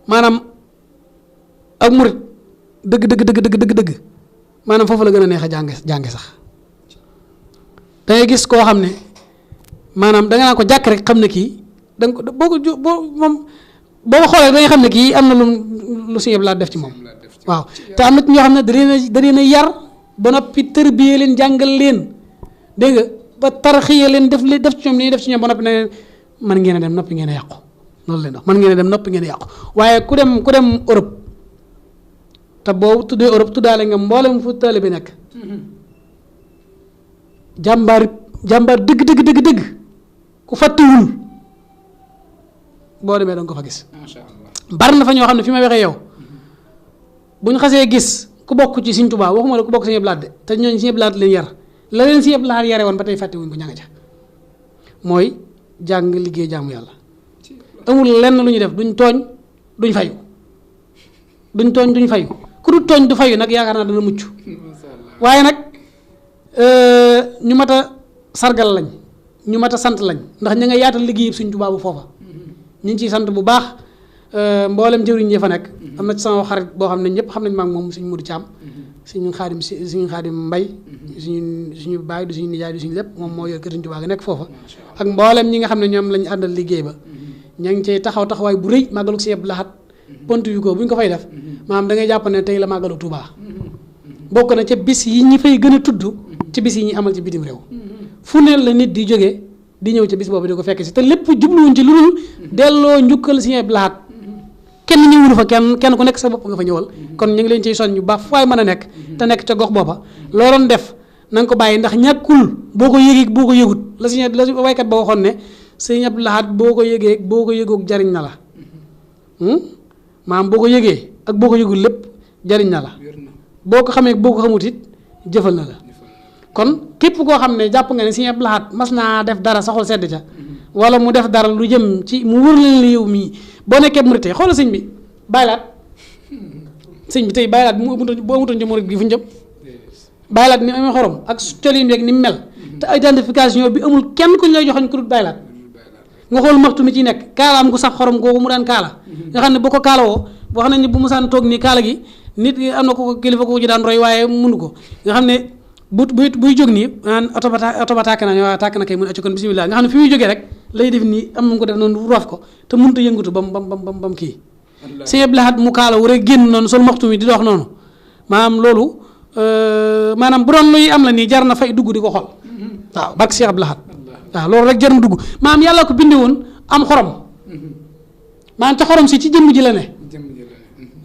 maanaam ak murit dëgg maanaam foofu la gën a neex a jànge sax da ngay gis koo xam ne maanaam da nga naan ko jàkk rek xam ne kii da nga ko boo ko xoolee da nga xam ne kii am na lu Sëñ Abdou Lahad def ci moom waaw te am na ñoo xam ne da leen a yar ba noppi tërbiyee leen jàngal leen dégg nga ba tarxiya leen def ci ñoom li ñuy def ci ñoom ba noppi ne man ngeen a dem noppi ngeen a yàqu loolu leen wax man ngeen a dem noppi ngeen a yàqu waaye ku dem Europe te boo tuddee Europe tuddaale nga mboolem fu taalibe bi nekk jàmbaar dëgg ku fàttewul boo demee da nga ko fa gis. macha allah bari na fa ñoo xam ne fi may waxee yow bu ñu xasee gis ku bokk ci Sëñ Tuubaa waxuma la ku bokk Sëñ Abdu Lahat de te ñooñu Sëñ Abdu Lahat leen yar la leen Sëñ Abdu Lahat yare woon ba tey fàttewuñ ko ña nga ca mooy jàng liggéey jaamu yàlla amul lenn lu ñuy def duñ tooñ duñ fayu duñ fayu ku du tooñ du fayu nag yaakaar naa dana mucc waaye nag ñu mat a sargal lañ ñu mat a sant lañ ndax ña nga yaatal liggéey Sëñ Tuubaa bu foofa ñu ngi ciy sant bu baax mboolem jëwriñ ñi fa nekk am na ci sama xarit boo xam ne ñëpp xam nañ maag moom suñu Mudu Caam suñu xaadim mbay suñu baay du suñu nijaay du suñu lépp moom moo yor kër Sëñ Tuubaa ga nekk foofa ak mboolem ñi nga xam ne ñoom lañ àndal liggéey ba ña ngi cay taxawaay bu rëy màggalu Sëñ Abdu Lahat pont yu ko bu ñu ko fay def maanaam da ngay jàpp ne tey la màggalu Tuubaa bokk na ca bis yi ñi fay gën a tudd ci bis yi ñi amal ci bitim réew fu ne la nit di jógee di ñëw ci bis boobu di ko fekk si te lépp jubluwuñ ci lu dul delloo njukkal Sëñ Abdu Lahat kenn ñëwulu fa kenn ku nekk sa bopp nga fa ñëwal kon ñu ngi leen ciy soñ ñu baax fu waay mën a nekk te nekk ca gox booba loo doon def na nga ko bàyyi ndax ñàkkul boo ko yëgee boo ko yëgut la waykat ba waxoon ne Sëñ Abdu Lahat boo ko yëgee boo ko yëgoog jariñ na la maanaam boo ko yëgee ak boo ko yëgul lépp jariñ na la boo ko xamee boo ko xamut it jëfal na la kon képp koo xam ne jàpp nga ne Sëñ Abdu Lahat mas naa def dara saxul sedd ca wala mu def dara lu jëm ci mu wër leen li yow mii boo nekkee murit tey xoolal sëñ bi baylaat sëñ bi tey baylaat boo amutoon ci murit gi fu ñu jëm baylaat ni amee xorom ak colin yeeg ni mu mel te identification bi amul kenn ku ñu lay joxoñ ku dul baylaat nga xool maxtu mi ci nekk kaalaam gu sax xorom googu mu daan kaala nga xam ne boo ko kaalawoo boo xam ne bu musaan toog nii kaala gi nit am na ko kilifa ko ci daan roy waaye mënu ko nga xam ne buy jóg nii naan oto ba tàkk na ne waaw tàkk na kay mun a ci kon bisimilah nga xam ne fi muy jógee rek lay def nii am na ko def noonu roof ko te mënut a yëngatu bam kii Sëñ Abdu Lahat mu kaala war a génn noonu sol maxtu mi di dox noonu maanaam loolu maanaam bu doon luy am la nii jar na fay dugg di ko xool waaw barke Sëñ Abdu Lahat waaw loolu rek jar na dugg maanaam yàlla ko bindee woon am xorom maanaam ca xorom si ci jëmm ji la ne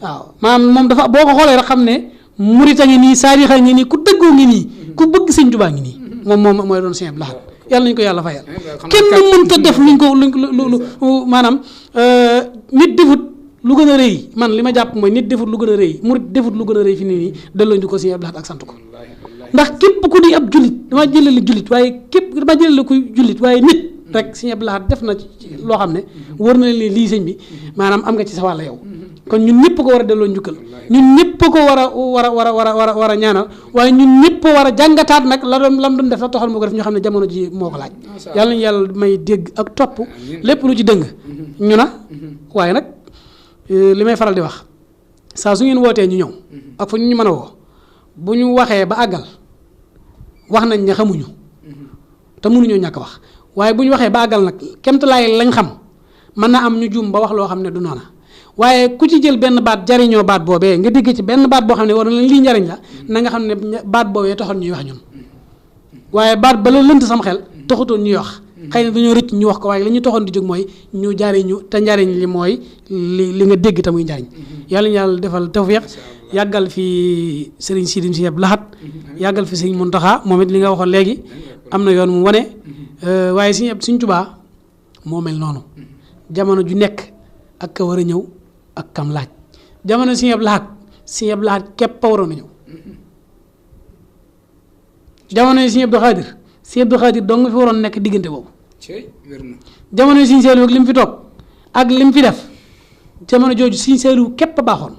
waaw maanaam moom dafa boo ko xoolee rek xam ne murit a ngi nii saadixa ngi nii ku dëggoo ngi nii ku bëgg Sëñ Tuubaa ngi nii moom mooy doon Sëñ Abdu Lahat yàlla nañu ko yàlla fayal kenn mënta def luñ ko maanaam nit defut lu gën a rëy man li ma jàpp mooy nit defut lu gën a rëy murit defut lu gën a rëy fi nii delloo ñu ko Sëñ Abdu Lahat ak sant ko ndax képp ku di ab jullit damaa jëlale jullit waaye damaa jëlale kuy jullit waaye nit rek Sëñ Abdu Lahat def na ci loo xam ne wër na leen lii sëñ bi maanaam am nga ci sa wàll yow kon ñun ñëpp ko war a delloo njukkal ñun ñëpp ko war a ñaanal waaye ñun ñëpp war a jàngataat nag lam doon def la toxal moo ko def ñu xam ne jamono ji moo ko laaj yàlla nañu yàlla may dégg ak topp lépp lu ci dëng ñu na waaye nag li may faral di wax saa su ngeen wootee ñu ñëw ak fu ñu mën a woo bu ñu waxee ba àggal wax nañ ne xamuñu te mënuñoo ñàkk wax waaye bu ñu waxee ba àggal nag kemtalaay lañ xam mën na am ñu juum ba wax loo xam ne du noona waaye ku ci jël benn baat jariñoo baat boobee nga dégg ci benn baat boo xam ne war na lii njariñ la na nga xam ne baat boobee taxoon ñuy wax ñun waaye baat ba la lënt sama xel taxutoon ñuy wax xëy na dañoo rëcc ñu wax ko waaye li ñu taxoon di jóg mooy ñu jariñu te njariñ li mooy li nga dégg te muy njariñ yàlla ñu yàlla defal tawfiq yàggal fi Serigne Sidy Sëñ Abdu Lahat yàggal fi Sëñ Muntaxa moom it li nga waxoon léegi am na yoon mu wane waaye Sëñ Tuubaa moo mel noonu jamono ju nekk ak ka war a ñëw ak kam laaj jamono Sëñ Abdu Lahat képp a waroon a ñëw jamono Sëñ Abdu Xaadir dong nga fi waroon nekk diggante boobu jamono Sëñ Saaliw ak li mu fi toog ak li mu fi def jamono jooju Sëñ Saaliw képp a baaxoon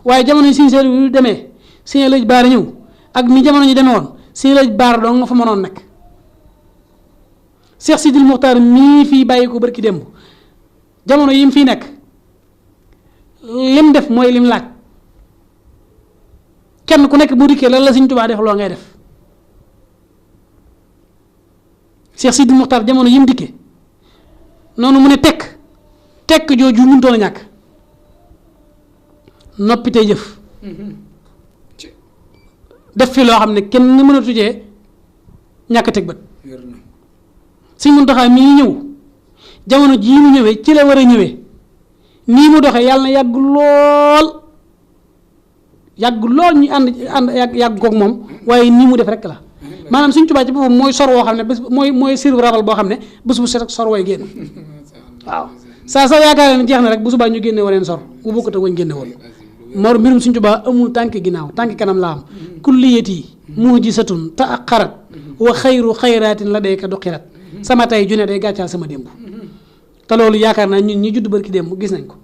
waaye jamono Sëñ Saaliw yu demee Sëñ Laaj Baara ñëw ak ni jamono ñu demee woon Sëñ Laaj Baara dong nga fa mënoon nekk Cheikh Sidil Muxtaar mii fii bàyyi ko barki démb jamono yi mu fii nekk lim def mooy lim laaj kenn ku nekk bu dikkee lan la Sëñ Tuubaa def loo ngay def Cheikh Sidil Muxtaar jamono yi mu dikkee noonu mu ne tekk jooju mënutoon a ñàkk noppi tey jëf def fi loo xam ne kenn mënatu cee ñàkk teg bët Sëñ Muntaxa mii ñëw jamono jii mu ñëwee ci la war a ñëwee nii mu doxee yàlla na yàgg lool ñu ànd yàgg koog moom waaye nii mu def rek la maanaam Sëñ Tuubaa ci boppam mooy sor woo xam ne bés mooy sirbu rabal boo xam ne bés bu set rek sor way génn waaw saa yaakaar ne jeex na rek bu subaa ñu génne waneen sor bu bokkut ak wañ génne woon moo mbirum Sëñ Tuubaa amul tànk ginnaaw tànk kanam la am kulliyati muhjisatun ta ak xarat wa xayru xayraatin la day ka duqirat sama tay ju ne day gàccaal sama démb te loolu yaakaar naa ñun ñi judd barki démb gis nañ ko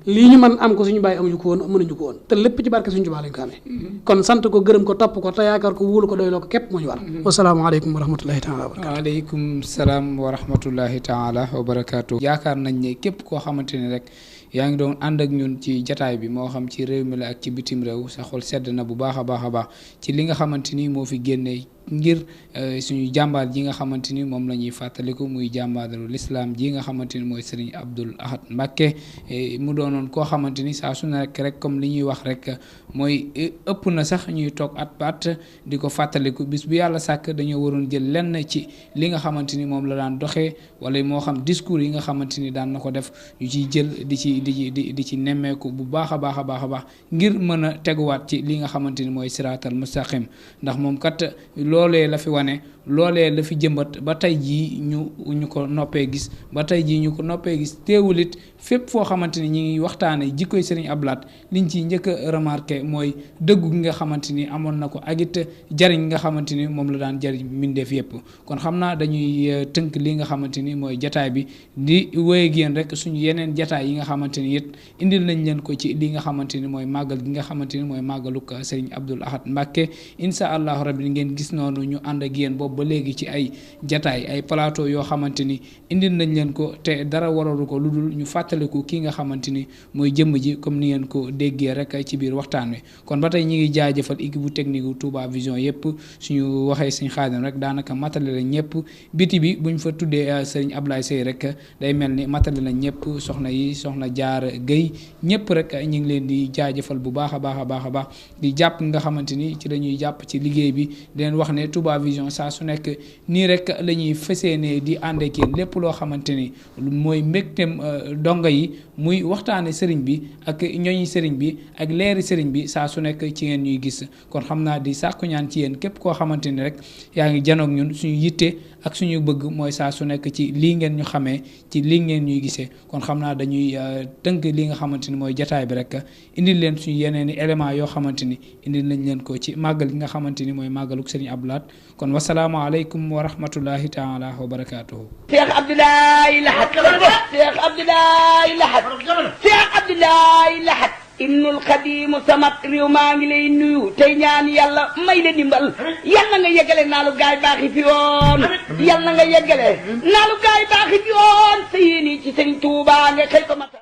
lii ñu mën am ko suñu bàyyi amuñu ko woon mënuñu ko woon te lépp ci barke Sëñ Tuubaa lañ ko amee kon sant ko gërëm ko topp ko te yaakaar ko wóolu ko doyloo ko képp moo ñu war wasalaamaaleykum wa rahmatullahi taala wa barakaatu waaleykum salaam wa rahmatullahi taala wa barakaatu yaakaar nañ ne képp koo xamante ni rek yaa ngi doon ànd ak ñun ci jataay bi moo xam ci réew mi la ak ci bitim réew sa xol sedd na bu baax a baax ci li nga xamante ni moo fi génnee ngir suñu jàmbaar ji nga xamante ni moom la ñuy fàttaliku muy jàmbaaru lislaam ji nga xamante ni mooy Serigne Abdoul Ahad Mbacké mu doonoon koo xamante ni saa su ne rek comme li ñuy wax rek mooy ëpp na sax ñuy toog at ba at di ko fàttaliku bis bu yàlla sàkk dañoo waroon jël lenn ci li nga xamante ni moom la daan doxee wala moo xam discours yi nga xamante ni daan na ko def ñu ciy jël di ci nemmeeku bu baax a baax ngir mën a teguwaat ci li nga xamante ni mooy siraatal mustaqim ndax moom kat loolee la fi wane loolee la fi jëmbat ba tey jii ñu ko noppee gis teewul it fépp foo xamante ni ñi ngi waxtaane jikkoy Serigne Abdoul Ahad liñ ci njëkk a remarqué mooy dëggu gi nga xamante ni amoon na ko ak it jariñ nga xamante ni moom la daan jariñ mbindeef yépp kon xam naa dañuy tënk li nga xamante ni mooy jataay bi di wéy ak yéen rek suñu yeneen jataay yi nga xamante ni it indil nañ leen ko ci li nga xamante ni mooy màggal gi nga xamante ni mooy màggaluk Serigne Abdoul Ahad Mbacké insha allahu rabbi ngeen gis noonu ñu ànd ak yéen boobu ba léegi ci ay jataay ay plateau yoo xamante ni indil nañ leen ko te dara waralu ko lu dul ñu fàttaliku kii nga xamante ni mooy jëmm ji comme ni ngeen ko déggee rek ci biir waxtaan wi kon ba tey ñi ngi jaajëfal équipe bu technique bu Touba Vision yëpp suñu waxee Sëñ Xaadim rek daanaka matale la ñëpp biti bi buñ fa tuddee Serigne Ablaye Seye rek day mel ni matale la ñëpp soxna yi soxna Jaar Guèye ñëpp rek ñu ngi leen di jaajëfal bu baax a baax di jàpp nga xamante ni ci lañuy jàpp ci liggéey bi di leen wax ne Touba Vision saa su nekk nii rek la ñuy fëseenee di ànd ak yéen lépp loo xamante ni mooy mbégteem donga yi muy waxtaane sëriñ bi ak ñooñi sëriñ bi ak leeri sëriñ bi saa su nekk ci ngeen ñuy gis kon xam naa di sàkku ñaan ci yéen képp koo xamante ni rek yaa ngi janoog ñun suñu yitte ak suñu bëgg mooy saa su nekk ci lii ngeen ñu xamee ci lii ngeen ñuy gisee kon xam naa dañuy tënk li nga xamante ni mooy jataay bi rek indil leen suñu yeneen i éléments yoo xamante ni indil nañ leen ko ci màggal gi nga xamante ni mooy màggaluk Serigne Abdoul Ahad kon wasalaamaaleykum wa rahmatullahi taala wa barakaatuhu. Cheikh Abdoulaye Lahad Cheikh Abdoulaye Lahad Cheikh Abdoulaye Lahad Ibnul Xadimu samat réew maa ngi lay nuyu tey ñaan yàlla may la dimbal yàlla nga yeggale naalu gaay baaxi fi yoon yàlla nga yeggale naalu gaay baaxi fi yoon sa yéene ci Sëriñ Tuubaa nga xëy ko mata